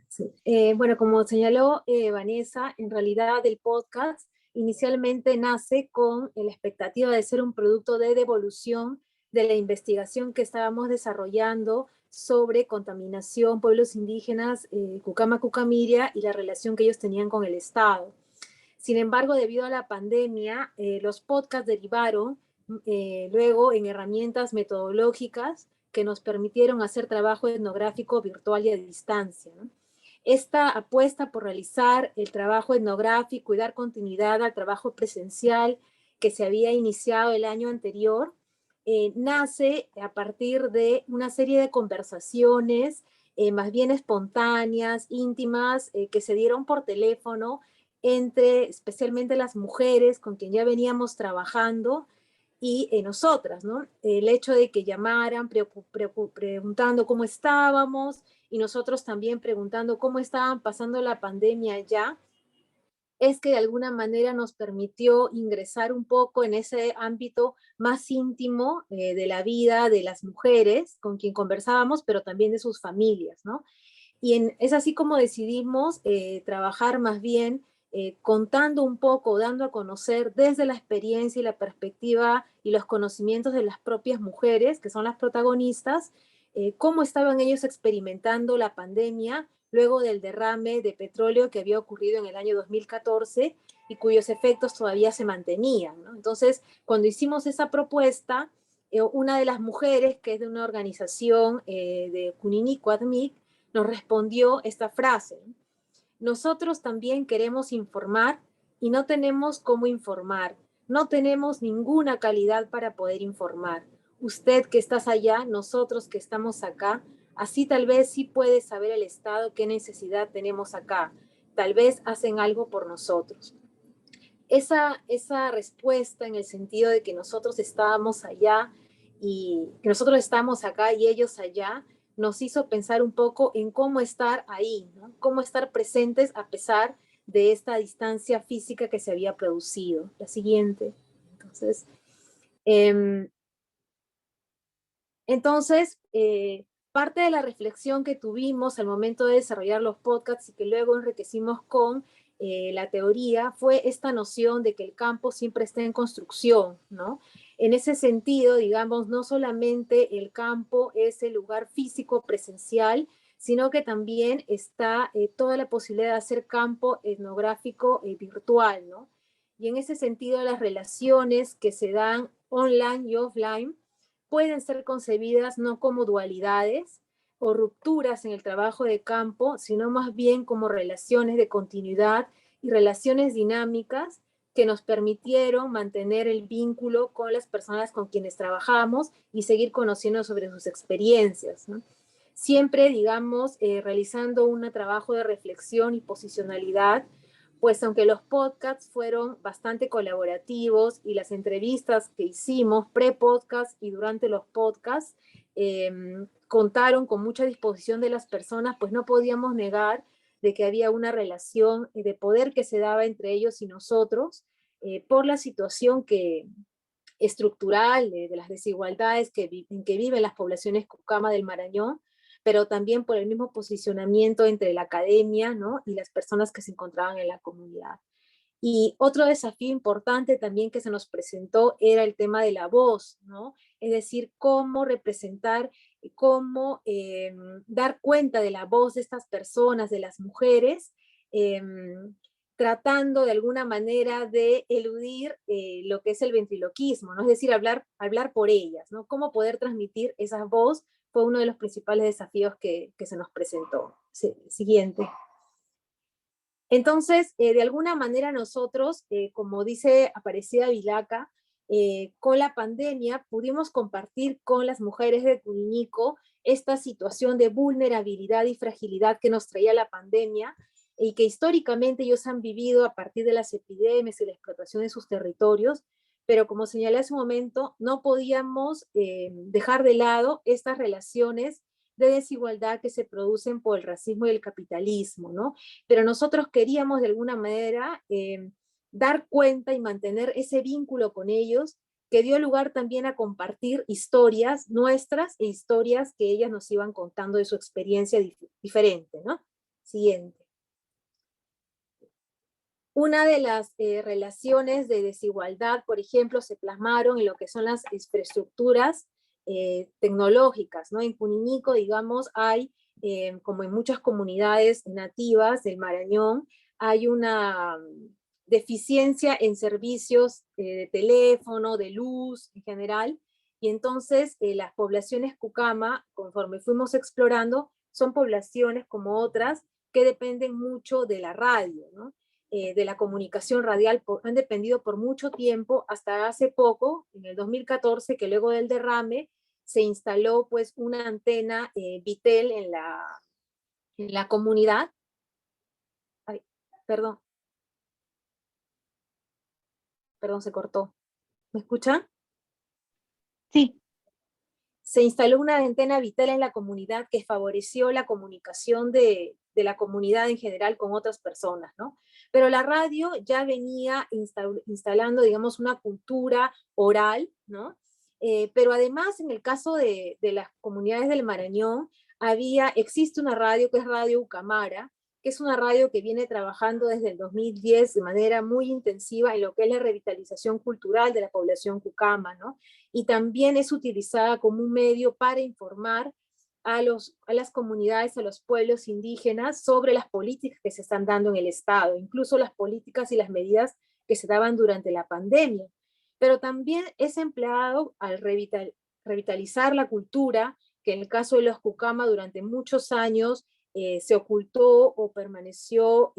Sí. Bueno, como señaló Vanessa, en realidad el podcast inicialmente nace con la expectativa de ser un producto de devolución de la investigación que estábamos desarrollando sobre contaminación, pueblos indígenas, Cucama-Cucamiria, y la relación que ellos tenían con el Estado. Sin embargo, debido a la pandemia, los podcasts derivaron luego en herramientas metodológicas que nos permitieron hacer trabajo etnográfico virtual y a distancia, ¿no? Esta apuesta por realizar el trabajo etnográfico y dar continuidad al trabajo presencial que se había iniciado el año anterior, nace a partir de una serie de conversaciones más bien espontáneas, íntimas, que se dieron por teléfono entre especialmente las mujeres con quien ya veníamos trabajando y nosotras, ¿no? El hecho de que llamaran preguntando cómo estábamos y nosotros también preguntando cómo estaban pasando la pandemia allá, es que de alguna manera nos permitió ingresar un poco en ese ámbito más íntimo de la vida de las mujeres con quien conversábamos, pero también de sus familias, ¿no? Es así como decidimos trabajar más bien contando un poco, dando a conocer desde la experiencia y la perspectiva y los conocimientos de las propias mujeres, que son las protagonistas, cómo estaban ellos experimentando la pandemia luego del derrame de petróleo que había ocurrido en el año 2014 y cuyos efectos todavía se mantenían, ¿no? Entonces, cuando hicimos esa propuesta, una de las mujeres, que es de una organización de Kuniniku ADMIC, nos respondió esta frase: nosotros también queremos informar y no tenemos cómo informar, no tenemos ninguna calidad para poder informar. Usted que estás allá, nosotros que estamos acá, así tal vez sí puede saber el Estado qué necesidad tenemos acá. Tal vez hacen algo por nosotros. Esa respuesta en el sentido de que nosotros estábamos allá y que nosotros estamos acá y ellos allá, nos hizo pensar un poco en cómo estar ahí, ¿no? Cómo estar presentes a pesar de esta distancia física que se había producido. La siguiente. Eh, parte de la reflexión que tuvimos al momento de desarrollar los podcasts y que luego enriquecimos con la teoría fue esta noción de que el campo siempre está en construcción, ¿no? En ese sentido, digamos, no solamente el campo es el lugar físico presencial, sino que también está toda la posibilidad de hacer campo etnográfico virtual, ¿no? Y en ese sentido, las relaciones que se dan online y offline pueden ser concebidas no como dualidades o rupturas en el trabajo de campo, sino más bien como relaciones de continuidad y relaciones dinámicas que nos permitieron mantener el vínculo con las personas con quienes trabajamos y seguir conociendo sobre sus experiencias, ¿no? Siempre, digamos, realizando un trabajo de reflexión y posicionalidad, pues aunque los podcasts fueron bastante colaborativos y las entrevistas que hicimos pre-podcast y durante los podcasts contaron con mucha disposición de las personas, pues no podíamos negar de que había una relación de poder que se daba entre ellos y nosotros por la situación estructural de las desigualdades en que viven las poblaciones Cucama del Marañón, pero también por el mismo posicionamiento entre la academia, ¿no?, y las personas que se encontraban en la comunidad. Y otro desafío importante también que se nos presentó era el tema de la voz, ¿no? Es decir, cómo representar, cómo dar cuenta de la voz de estas personas, de las mujeres, tratando de alguna manera de eludir lo que es el ventriloquismo, ¿no? Es decir, hablar por ellas, ¿no? Cómo poder transmitir esa voz fue uno de los principales desafíos que se nos presentó. Siguiente. Entonces, de alguna manera nosotros, como dice Aparecida Vilaca, con la pandemia pudimos compartir con las mujeres de Cuninico esta situación de vulnerabilidad y fragilidad que nos traía la pandemia y que históricamente ellos han vivido a partir de las epidemias y la explotación de sus territorios, pero como señalé hace un momento, no podíamos dejar de lado estas relaciones de desigualdad que se producen por el racismo y el capitalismo, ¿no? Pero nosotros queríamos de alguna manera dar cuenta y mantener ese vínculo con ellos que dio lugar también a compartir historias nuestras e historias que ellas nos iban contando de su experiencia diferente, ¿no? Siguiente. Una de las relaciones de desigualdad, por ejemplo, se plasmaron en lo que son las infraestructuras tecnológicas, ¿no? En Cuninico, digamos, hay, como en muchas comunidades nativas del Marañón, hay una deficiencia en servicios de teléfono, de luz en general, y entonces las poblaciones Cucama, conforme fuimos explorando, son poblaciones como otras que dependen mucho de la radio, ¿no? De la comunicación radial, han dependido por mucho tiempo, hasta hace poco, en el 2014, que luego del derrame se instaló pues una antena Vitel en la comunidad. Ay, perdón, se cortó. ¿Me escuchan?
Sí.
se instaló una antena vital en la comunidad que favoreció la comunicación de la comunidad en general con otras personas, ¿no? Pero la radio ya venía instalando, digamos, una cultura oral, ¿no? Pero además, en el caso de las comunidades del Marañón, existe una radio que es Radio Ucamara, que es una radio que viene trabajando desde el 2010 de manera muy intensiva en lo que es la revitalización cultural de la población cucama, ¿no? Y también es utilizada como un medio para informar a las comunidades, a los pueblos indígenas sobre las políticas que se están dando en el Estado, incluso las políticas y las medidas que se daban durante la pandemia. Pero también es empleado al revitalizar la cultura, que en el caso de los cucama durante muchos años se ocultó o permaneció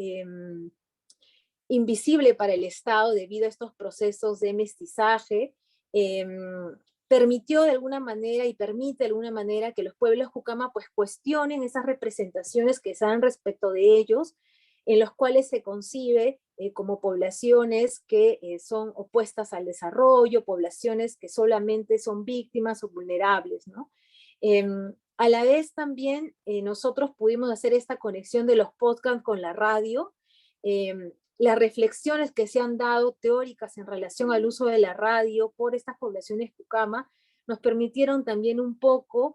invisible para el Estado debido a estos procesos de mestizaje. Permitió de alguna manera y permite de alguna manera que los pueblos cucama pues cuestionen esas representaciones que se dan respecto de ellos, en los cuales se concibe como poblaciones que son opuestas al desarrollo, poblaciones que solamente son víctimas o vulnerables, ¿no? A la vez también nosotros pudimos hacer esta conexión de los podcasts con la radio. Las reflexiones que se han dado teóricas en relación al uso de la radio por estas poblaciones cucama nos permitieron también un poco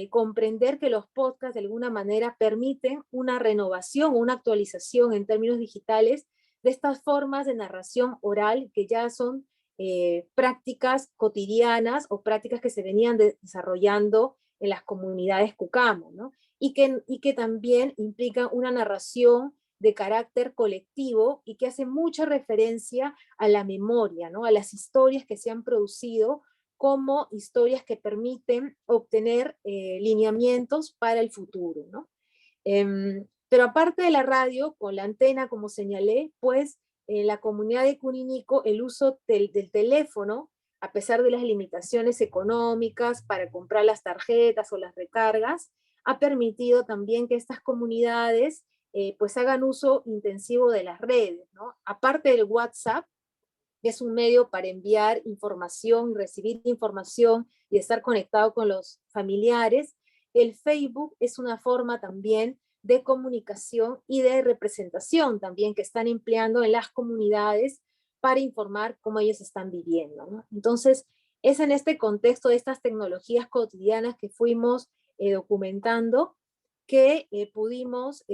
comprender que los podcasts de alguna manera permiten una renovación, una actualización en términos digitales de estas formas de narración oral que ya son prácticas cotidianas o prácticas que se venían desarrollando en las comunidades cucama, ¿no? Y que también implican una narración de carácter colectivo y que hace mucha referencia a la memoria, ¿no? A las historias que se han producido como historias que permiten obtener lineamientos para el futuro, ¿no? Pero aparte de la radio, con la antena, como señalé, pues en la comunidad de Cuninico el uso del teléfono, a pesar de las limitaciones económicas para comprar las tarjetas o las recargas, ha permitido también que estas comunidades pues hagan uso intensivo de las redes, ¿no? Aparte del WhatsApp, que es un medio para enviar información, recibir información y estar conectado con los familiares, el Facebook es una forma también de comunicación y de representación también que están empleando en las comunidades para informar cómo ellos están viviendo, ¿no? Entonces, es en este contexto de estas tecnologías cotidianas que fuimos documentando que pudimos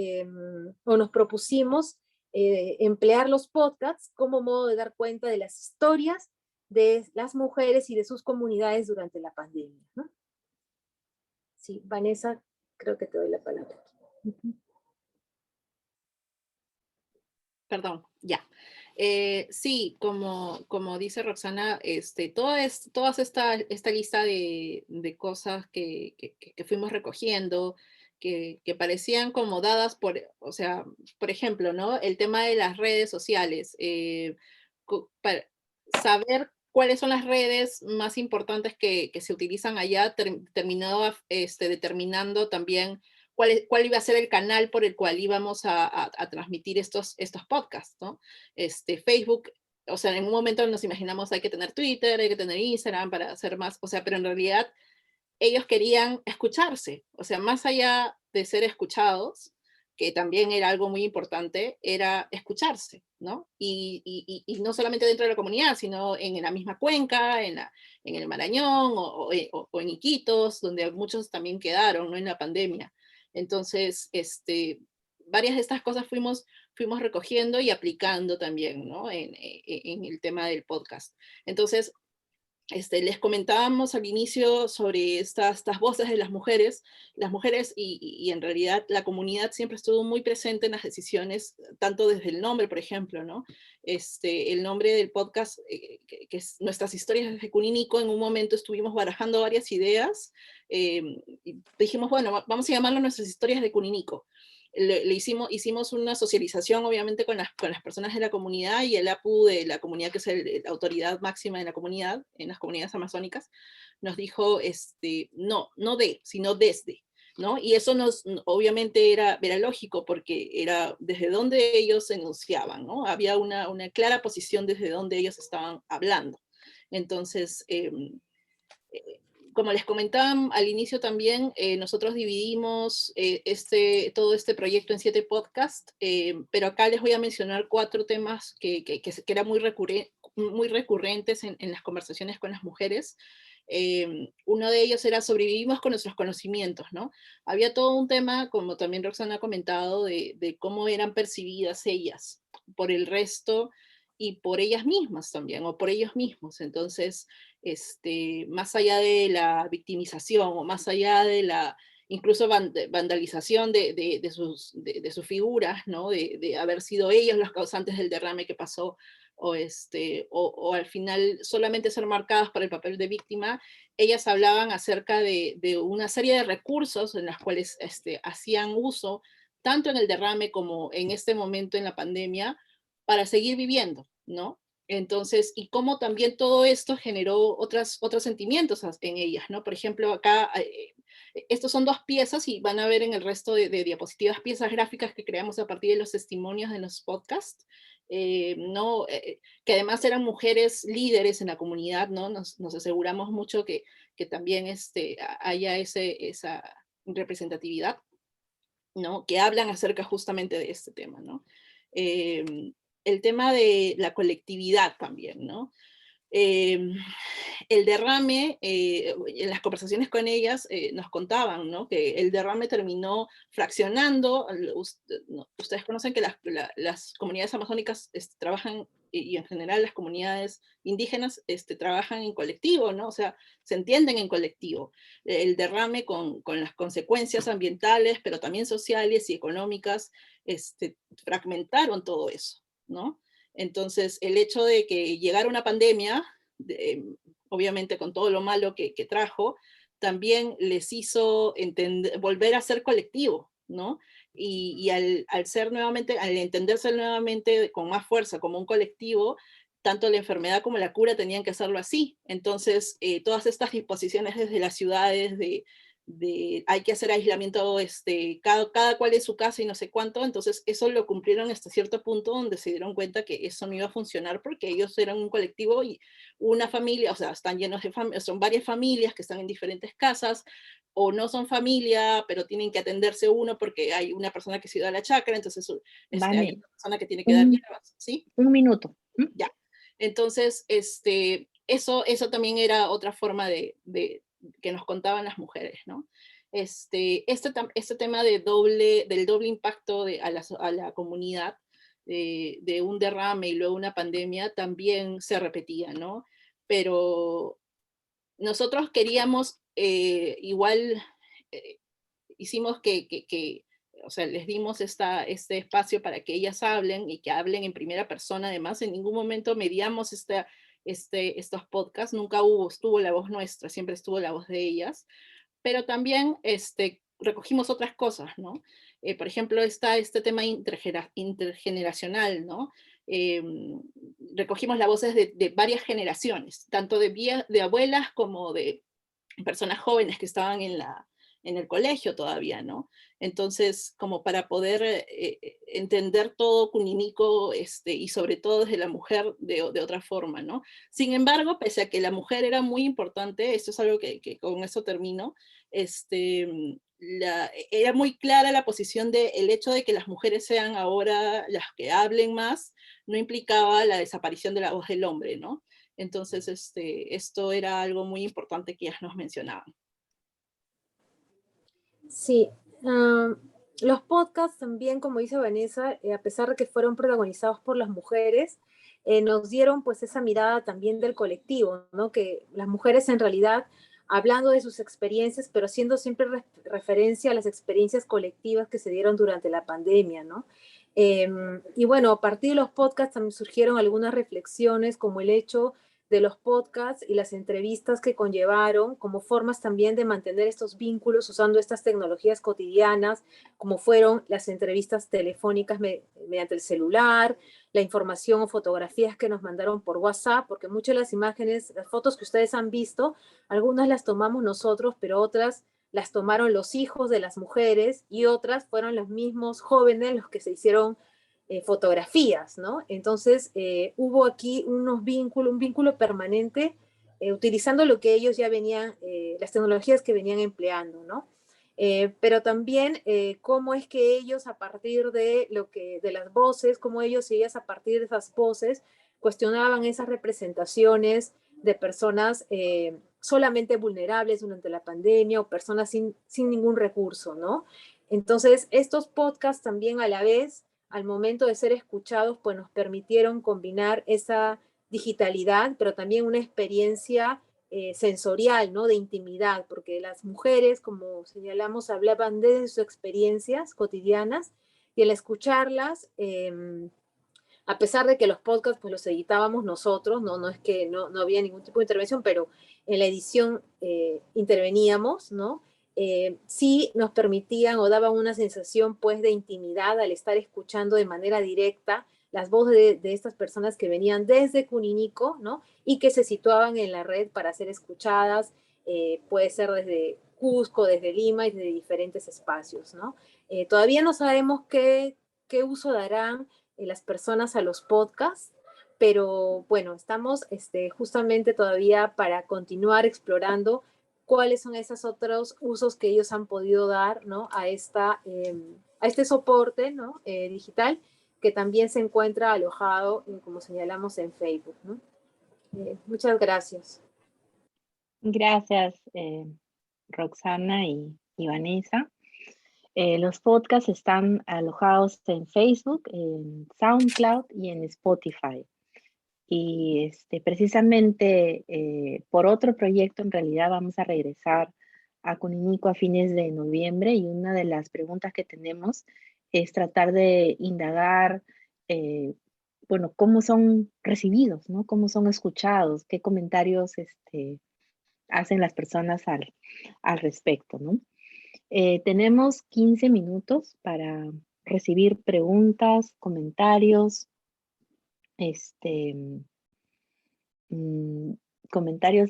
o nos propusimos emplear los podcasts como modo de dar cuenta de las historias de las mujeres y de sus comunidades durante la pandemia, ¿no? Sí, Vanessa, creo que te doy la palabra.
Perdón, ya. Sí, como dice Roxana, toda esta lista de cosas que fuimos recogiendo, que parecían como dadas o sea, por ejemplo, ¿no? El tema de las redes sociales, para saber cuáles son las redes más importantes que se utilizan allá, terminaba determinando también cuál iba a ser el canal por el cual íbamos a transmitir estos podcasts, ¿no? Facebook, o sea, en un momento nos imaginamos hay que tener Twitter, hay que tener Instagram para hacer más, o sea, pero en realidad ellos querían escucharse, o sea, más allá de ser escuchados, que también era algo muy importante, era escucharse, ¿no? Y no solamente dentro de la comunidad, sino en la misma cuenca, en el Marañón o en Iquitos, donde muchos también quedaron, ¿no? En la pandemia. Entonces, varias de estas cosas fuimos recogiendo y aplicando también, ¿no? En el tema del podcast. Entonces, les comentábamos al inicio sobre estas voces de las mujeres y en realidad la comunidad siempre estuvo muy presente en las decisiones, tanto desde el nombre, por ejemplo, ¿no? El nombre del podcast, que es Nuestras Historias desde Cuninico, en un momento estuvimos barajando varias ideas, y dijimos, bueno, vamos a llamarlo Nuestras Historias de Cuninico. Hicimos una socialización, obviamente, con las personas de la comunidad, y el APU de la comunidad, que es la autoridad máxima de la comunidad, en las comunidades amazónicas, nos dijo, no de, sino desde, ¿no? Y eso obviamente era lógico, porque era desde donde ellos enunciaban, ¿no? Había una clara posición desde donde ellos estaban hablando. Entonces, como les comentaba al inicio también, nosotros dividimos todo este proyecto en 7 podcasts, pero acá les voy a mencionar 4 temas que eran muy recurrentes en las conversaciones con las mujeres. Uno de ellos era sobrevivimos con nuestros conocimientos, ¿no? Había todo un tema, como también Roxana ha comentado, de cómo eran percibidas ellas por el resto y por ellas mismas también, o por ellos mismos. Entonces, más allá de la victimización, o más allá de la incluso vandalización de sus figuras, ¿no? De haber sido ellos los causantes del derrame que pasó, o al final solamente ser marcadas por el papel de víctima, ellas hablaban acerca de una serie de recursos en los cuales hacían uso, tanto en el derrame como en este momento en la pandemia, para seguir viviendo, ¿no? Entonces, y cómo también todo esto generó otros sentimientos en ellas, ¿no? Por ejemplo, acá, estos son 2 piezas y van a ver en el resto de diapositivas piezas gráficas que creamos a partir de los testimonios de los podcasts, ¿no? Que además eran mujeres líderes en la comunidad, ¿no? Nos aseguramos mucho que también haya esa representatividad, ¿no? Que hablan acerca justamente de este tema, ¿no? El tema de la colectividad también, ¿no? El derrame, en las conversaciones con ellas nos contaban, ¿no? Que el derrame terminó fraccionando. Ustedes conocen que las comunidades amazónicas trabajan, y en general las comunidades indígenas trabajan en colectivo, ¿no? O sea, se entienden en colectivo. El derrame con las consecuencias ambientales, pero también sociales y económicas, fragmentaron todo eso, ¿no? Entonces, el hecho de que llegara una pandemia, obviamente con todo lo malo que trajo, también les hizo volver a ser colectivo, ¿no? Y al entenderse nuevamente con más fuerza como un colectivo, tanto la enfermedad como la cura tenían que hacerlo así. Entonces, todas estas disposiciones desde las ciudades hay que hacer aislamiento, cada cual en su casa y no sé cuánto, entonces eso lo cumplieron hasta cierto punto donde se dieron cuenta que eso no iba a funcionar porque ellos eran un colectivo y una familia, o sea, están llenos de son varias familias que están en diferentes casas, o no son familia, pero tienen que atenderse uno porque hay una persona que se da a la chacra, entonces hay una persona que tiene que dar hierbas, ¿sí?
1 minuto.
Ya. Entonces, eso también era otra forma que nos contaban las mujeres, ¿no? Este tema del doble impacto a la comunidad, de un derrame y luego una pandemia, también se repetía, ¿no? Pero nosotros queríamos, igual, hicimos o sea, les dimos este espacio para que ellas hablen y que hablen en primera persona. Además, en ningún momento mediamos estos podcasts, nunca estuvo la voz nuestra, siempre estuvo la voz de ellas, pero también recogimos otras cosas, ¿no? Por ejemplo, está este tema intergeneracional, ¿no? Recogimos las voces de varias generaciones, tanto de abuelas como de personas jóvenes que estaban en el colegio todavía, ¿no? Entonces, como para poder entender todo Cuninico, y sobre todo desde la mujer de otra forma, ¿no? Sin embargo, pese a que la mujer era muy importante, esto es algo que con eso termino, era muy clara la posición el hecho de que las mujeres sean ahora las que hablen más, no implicaba la desaparición de la voz del hombre, ¿no? Entonces, esto era algo muy importante que ellas nos mencionaban.
Sí, los podcasts también, como dice Vanessa, a pesar de que fueron protagonizados por las mujeres, nos dieron pues esa mirada también del colectivo, ¿no? Que las mujeres en realidad, hablando de sus experiencias, pero haciendo siempre referencia a las experiencias colectivas que se dieron durante la pandemia, ¿no? Y bueno, a partir de los podcasts también surgieron algunas reflexiones, como el hecho de los podcasts y las entrevistas que conllevaron como formas también de mantener estos vínculos usando estas tecnologías cotidianas, como fueron las entrevistas telefónicas mediante el celular, la información o fotografías que nos mandaron por WhatsApp, porque muchas de las imágenes, las fotos que ustedes han visto, algunas las tomamos nosotros, pero otras las tomaron los hijos de las mujeres y otras fueron los mismos jóvenes los que se hicieron fotografías, ¿no? Entonces hubo aquí un vínculo permanente utilizando lo que ellos ya venían, las tecnologías que venían empleando, ¿no? Pero también cómo es que ellos a partir de las voces, cómo ellos y ellas a partir de esas voces cuestionaban esas representaciones de personas solamente vulnerables durante la pandemia o personas sin ningún recurso, ¿no? Entonces, estos podcasts también a la vez, al momento de ser escuchados, pues nos permitieron combinar esa digitalidad, pero también una experiencia sensorial, ¿no? De intimidad, porque las mujeres, como señalamos, hablaban de sus experiencias cotidianas y al escucharlas, a pesar de que los podcasts pues los editábamos nosotros, no es que no había ningún tipo de intervención, pero en la edición interveníamos, ¿no? Sí nos permitían o daban una sensación pues de intimidad al estar escuchando de manera directa las voces de estas personas que venían desde Cuninico, ¿no? Y que se situaban en la red para ser escuchadas, puede ser desde Cusco, desde Lima y desde diferentes espacios, ¿no? Todavía no sabemos qué uso darán las personas a los podcasts, pero bueno, estamos justamente todavía para continuar explorando cuáles son esos otros usos que ellos han podido dar, ¿no? a este soporte, ¿no? Digital, que también se encuentra alojado, como señalamos, en Facebook, ¿no? Muchas gracias.
Gracias, Roxana y Vanessa. Los podcasts están alojados en Facebook, en SoundCloud y en Spotify. Y precisamente por otro proyecto, en realidad vamos a regresar a Cuninico a fines de noviembre y una de las preguntas que tenemos es tratar de indagar, bueno, cómo son recibidos, ¿no? Cómo son escuchados, qué comentarios hacen las personas al respecto, ¿no? Tenemos 15 minutos para recibir preguntas, comentarios, comentarios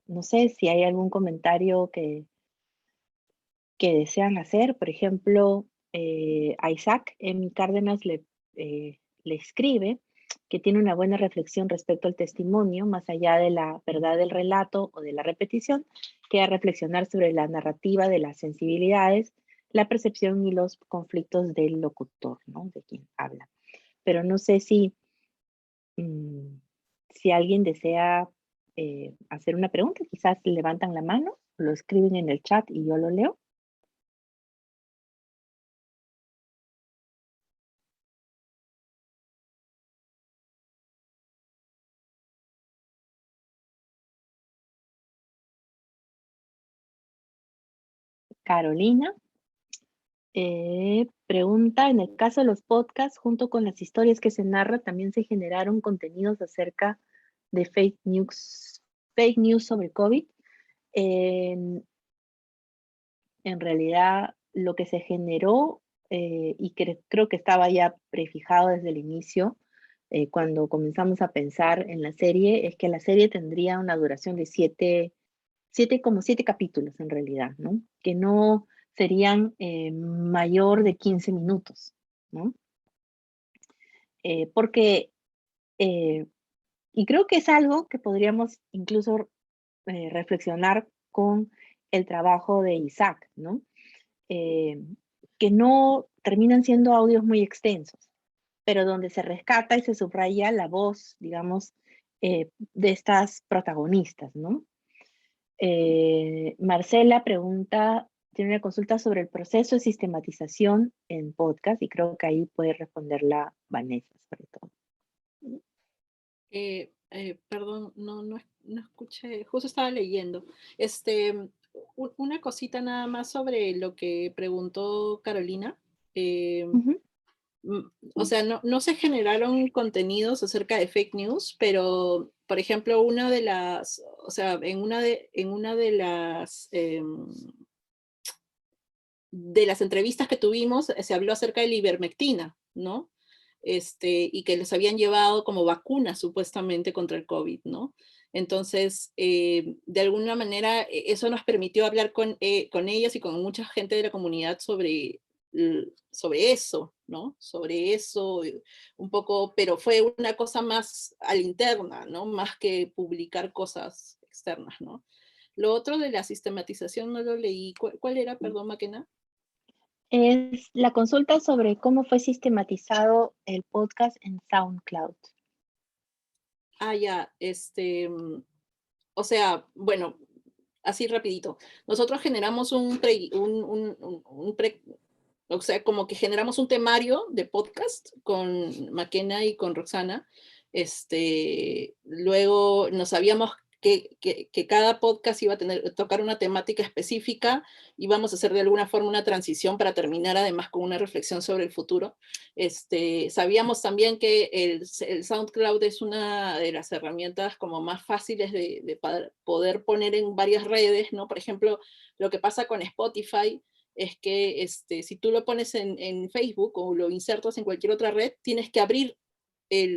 no sé si hay algún comentario que desean hacer. Por ejemplo, a Isaac M. Cárdenas le escribe que tiene una buena reflexión respecto al testimonio, más allá de la verdad del relato o de la repetición, que a reflexionar sobre la narrativa de las sensibilidades, la percepción y los conflictos del locutor, ¿no? De quien habla. Pero no sé si alguien desea hacer una pregunta, quizás levantan la mano, lo escriben en el chat y yo lo leo. Carolina pregunta, en el caso de los podcasts, junto con las historias que se narran, también se generaron contenidos acerca de fake news sobre COVID. En realidad, lo que se generó, y creo que estaba ya prefijado desde el inicio, cuando comenzamos a pensar en la serie, es que la serie tendría una duración de 7 capítulos en realidad, ¿no? Que no serían mayor de 15 minutos, ¿no? Porque, y creo que es algo que podríamos incluso reflexionar con el trabajo de Isaac, ¿no? Que no terminan siendo audios muy extensos, pero donde se rescata y se subraya la voz, digamos, de estas protagonistas, ¿no? Marcela pregunta, tiene una consulta sobre el proceso de sistematización en podcast y creo que ahí puede responderla Vanessa, sobre todo.
Perdón, no escuché, justo estaba leyendo. Una cosita nada más sobre lo que preguntó Carolina. O sea, no se generaron contenidos acerca de fake news, pero, por ejemplo, en una de las entrevistas que tuvimos, se habló acerca de la ivermectina, ¿no? Y que les habían llevado como vacuna supuestamente contra el COVID, ¿no? Entonces, de alguna manera, eso nos permitió hablar con ellas y con mucha gente de la comunidad sobre eso, ¿no? Sobre eso, un poco, pero fue una cosa más a la interna, ¿no? Más que publicar cosas externas, ¿no? Lo otro de la sistematización no lo leí. ¿Cuál era, perdón, Maquena?
Es la consulta sobre cómo fue sistematizado el podcast en SoundCloud.
Ah, ya, o sea, bueno, así rapidito. Nosotros generamos o sea, como que generamos un temario de podcast con Maquena y con Roxana. Luego nos sabíamos que cada podcast iba a tocar una temática específica, íbamos a hacer de alguna forma una transición para terminar además con una reflexión sobre el futuro. Sabíamos también que el SoundCloud es una de las herramientas como más fáciles de poder poner en varias redes, ¿no? Por ejemplo, lo que pasa con Spotify es que si tú lo pones en Facebook o lo insertas en cualquier otra red, tienes que abrir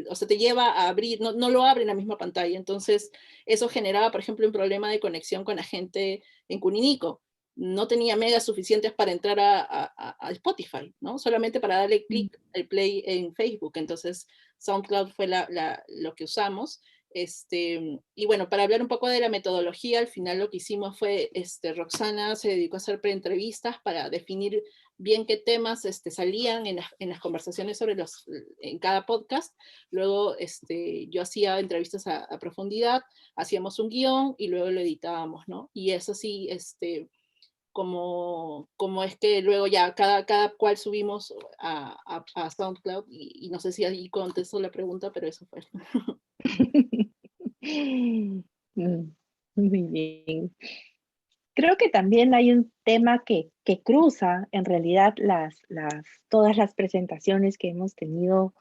o sea, te lleva a abrir, no lo abre en la misma pantalla. Entonces, eso generaba, por ejemplo, un problema de conexión con la gente en Cuninico. No tenía megas suficientes para entrar a Spotify, ¿no? Solamente para darle clic al play en Facebook. Entonces, SoundCloud fue lo que usamos. Y bueno, para hablar un poco de la metodología, al final lo que hicimos fue, Roxana se dedicó a hacer preentrevistas para definir bien qué temas salían en las conversaciones en cada podcast. Luego yo hacía entrevistas a profundidad, hacíamos un guión y luego lo editábamos, ¿no? Y eso sí, como es que luego ya cada cual subimos a SoundCloud y no sé si ahí contesto la pregunta, pero eso fue.
Muy bien. Creo que también hay un tema que cruza en realidad todas las presentaciones que hemos tenido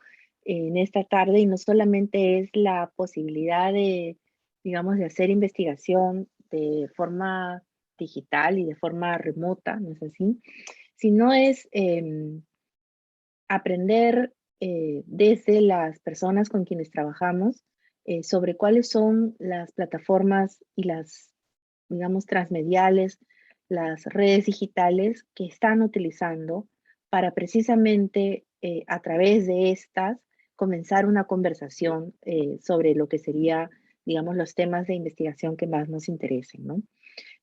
en esta tarde, y no solamente es la posibilidad de, digamos, de hacer investigación de forma digital y de forma remota, ¿no es así? Sino es aprender desde las personas con quienes trabajamos sobre cuáles son las plataformas y las, digamos, transmediales, las redes digitales que están utilizando para precisamente a través de estas comenzar una conversación sobre lo que sería, digamos, los temas de investigación que más nos interesen, ¿no?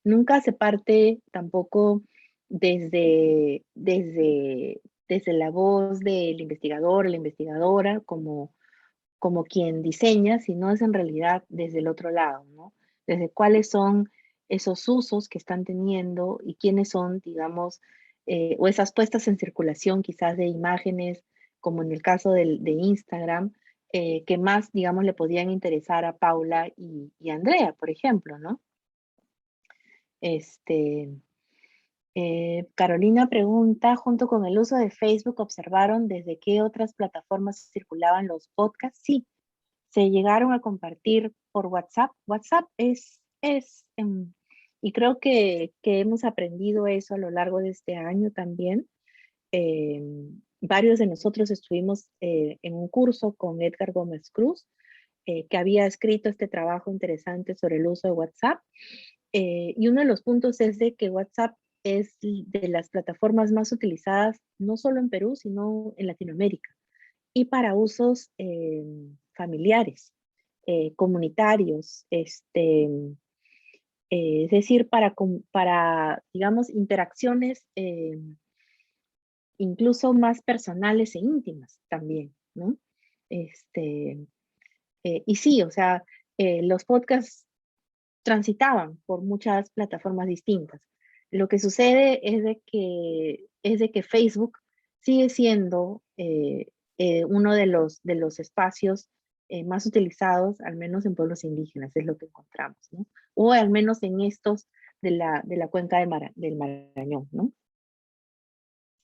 Nunca se parte tampoco desde la voz del investigador o la investigadora como quien diseña, sino es en realidad desde el otro lado, ¿no? Desde cuáles son esos usos que están teniendo y quiénes son, digamos, o esas puestas en circulación quizás de imágenes, como en el caso de Instagram, que más, digamos, le podían interesar a Paula y Andrea, por ejemplo, ¿no? Este, Carolina pregunta, junto con el uso de Facebook, ¿observaron desde qué otras plataformas circulaban los podcasts? Sí, se llegaron a compartir por WhatsApp. WhatsApp y creo que hemos aprendido eso a lo largo de este año también. Varios de nosotros estuvimos en un curso con Edgar Gómez Cruz, que había escrito este trabajo interesante sobre el uso de WhatsApp. Y uno de los puntos es de que WhatsApp es de las plataformas más utilizadas, no solo en Perú, sino en Latinoamérica, y para usos familiares, comunitarios, es decir, para, digamos, interacciones incluso más personales e íntimas también, ¿no? Y sí, o sea, los podcasts transitaban por muchas plataformas distintas. Lo que sucede es de que Facebook sigue siendo uno de los espacios más utilizados, al menos en pueblos indígenas, es lo que encontramos, ¿no? O al menos en estos de la cuenca del Marañón, ¿no?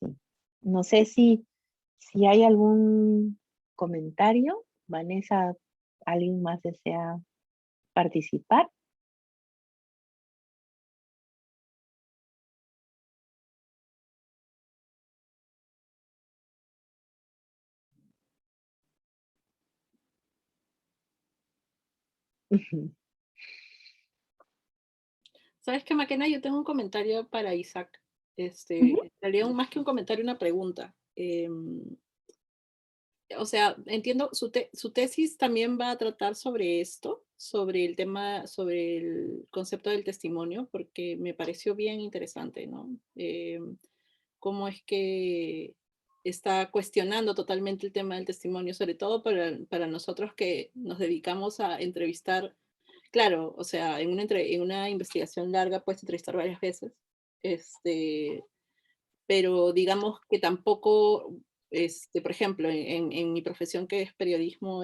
Sí. No sé si hay algún comentario. Vanessa, ¿alguien más desea participar?
¿Sabes qué, Maquena? Yo tengo un comentario para Isaac.
Ujú.
En realidad, más que un comentario, una pregunta. o sea, entiendo, su tesis también va a tratar sobre esto, sobre el tema, sobre el concepto del testimonio, porque me pareció bien interesante, ¿no? Cómo es que está cuestionando totalmente el tema del testimonio, sobre todo para nosotros que nos dedicamos a entrevistar. Claro, o sea, en una investigación larga puedes entrevistar varias veces, pero digamos que tampoco, por ejemplo, en mi profesión que es periodismo,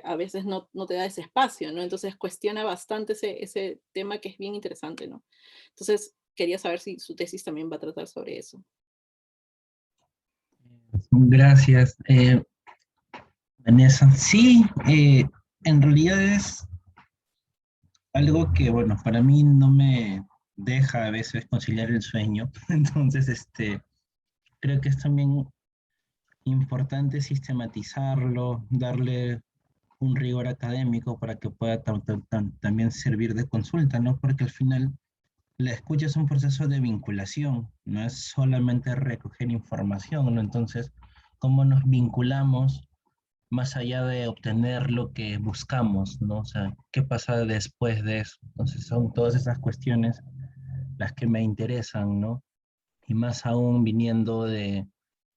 a veces no te da ese espacio, ¿no? Entonces cuestiona bastante ese tema que es bien interesante, ¿no? Entonces quería saber si su tesis también va a tratar sobre eso.
Gracias, Vanessa. Sí, en realidad es algo que, bueno, para mí no me deja a veces conciliar el sueño. Entonces, creo que es también importante sistematizarlo, darle un rigor académico para que pueda también servir de consulta, ¿no? Porque al final la escucha es un proceso de vinculación, no es solamente recoger información, ¿no? Entonces, ¿cómo nos vinculamos más allá de obtener lo que buscamos, ¿no? O sea, ¿qué pasa después de eso? Entonces, son todas esas cuestiones las que me interesan, ¿no? Y más aún viniendo de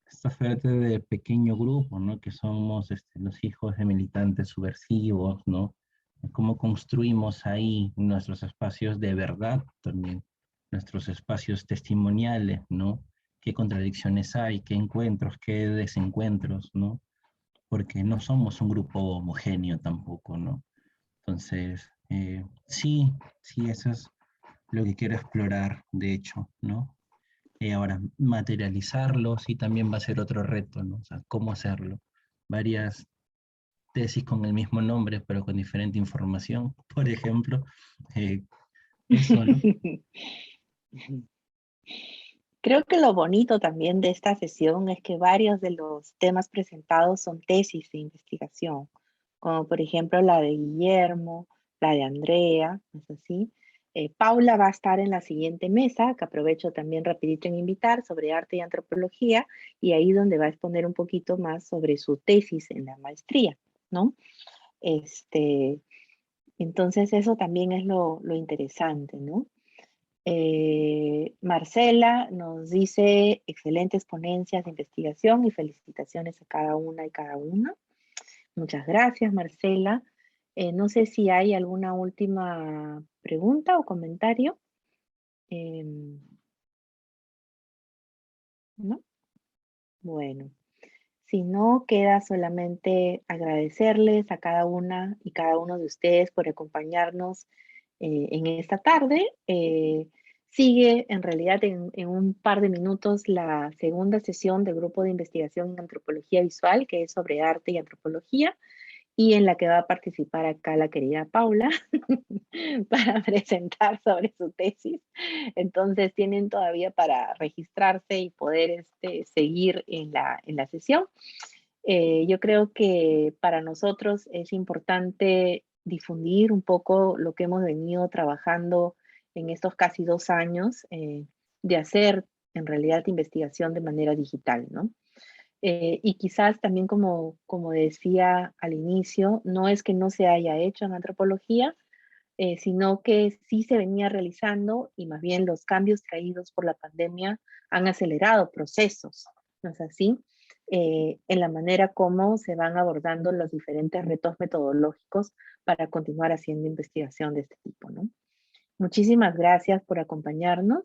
esta suerte de pequeño grupo, ¿no? Que somos los hijos de militantes subversivos, ¿no? Cómo construimos ahí nuestros espacios de verdad también, nuestros espacios testimoniales, ¿no? Qué contradicciones hay, qué encuentros, qué desencuentros, ¿no? Porque no somos un grupo homogéneo tampoco, ¿no? Entonces, sí, eso es lo que quiero explorar, de hecho, ¿no? Ahora, materializarlo sí también va a ser otro reto, ¿no? O sea, cómo hacerlo. Varias tesis con el mismo nombre, pero con diferente información, por ejemplo. Eso, ¿no?
Creo que lo bonito también de esta sesión es que varios de los temas presentados son tesis de investigación, como por ejemplo la de Guillermo, la de Andrea, ¿es así? Paula va a estar en la siguiente mesa, que aprovecho también rapidito en invitar, sobre arte y antropología, y ahí donde va a exponer un poquito más sobre su tesis en la maestría, ¿no? Entonces eso también es lo interesante, ¿no? Marcela nos dice excelentes ponencias de investigación y felicitaciones a cada una y cada uno. Muchas gracias, Marcela. No sé si hay alguna última pregunta o comentario. ¿No? Bueno, si no, queda solamente agradecerles a cada una y cada uno de ustedes por acompañarnos en esta tarde. Sigue en realidad en un par de minutos la segunda sesión del grupo de investigación en antropología visual, que es sobre arte y antropología, y en la que va a participar acá la querida Paula para presentar sobre su tesis. Entonces tienen todavía para registrarse y poder seguir en la sesión. Yo creo que para nosotros es importante difundir un poco lo que hemos venido trabajando en estos casi 2 años de hacer en realidad investigación de manera digital, ¿no? Y quizás también como decía al inicio, no es que no se haya hecho en antropología, sino que sí se venía realizando y más bien los cambios traídos por la pandemia han acelerado procesos, ¿no es así? En la manera como se van abordando los diferentes retos metodológicos para continuar haciendo investigación de este tipo, ¿no? Muchísimas gracias por acompañarnos.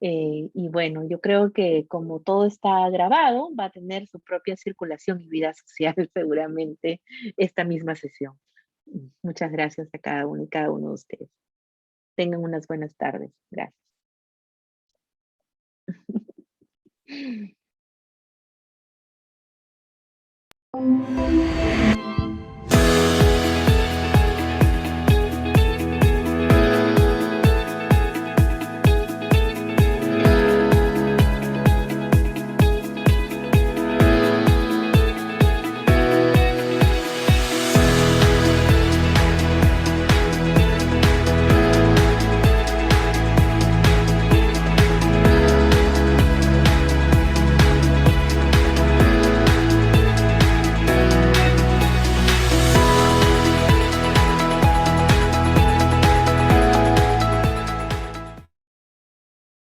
Y bueno, yo creo que como todo está grabado, va a tener su propia circulación y vida social seguramente esta misma sesión. Muchas gracias a cada uno y cada uno de ustedes. Tengan unas buenas tardes. Gracias.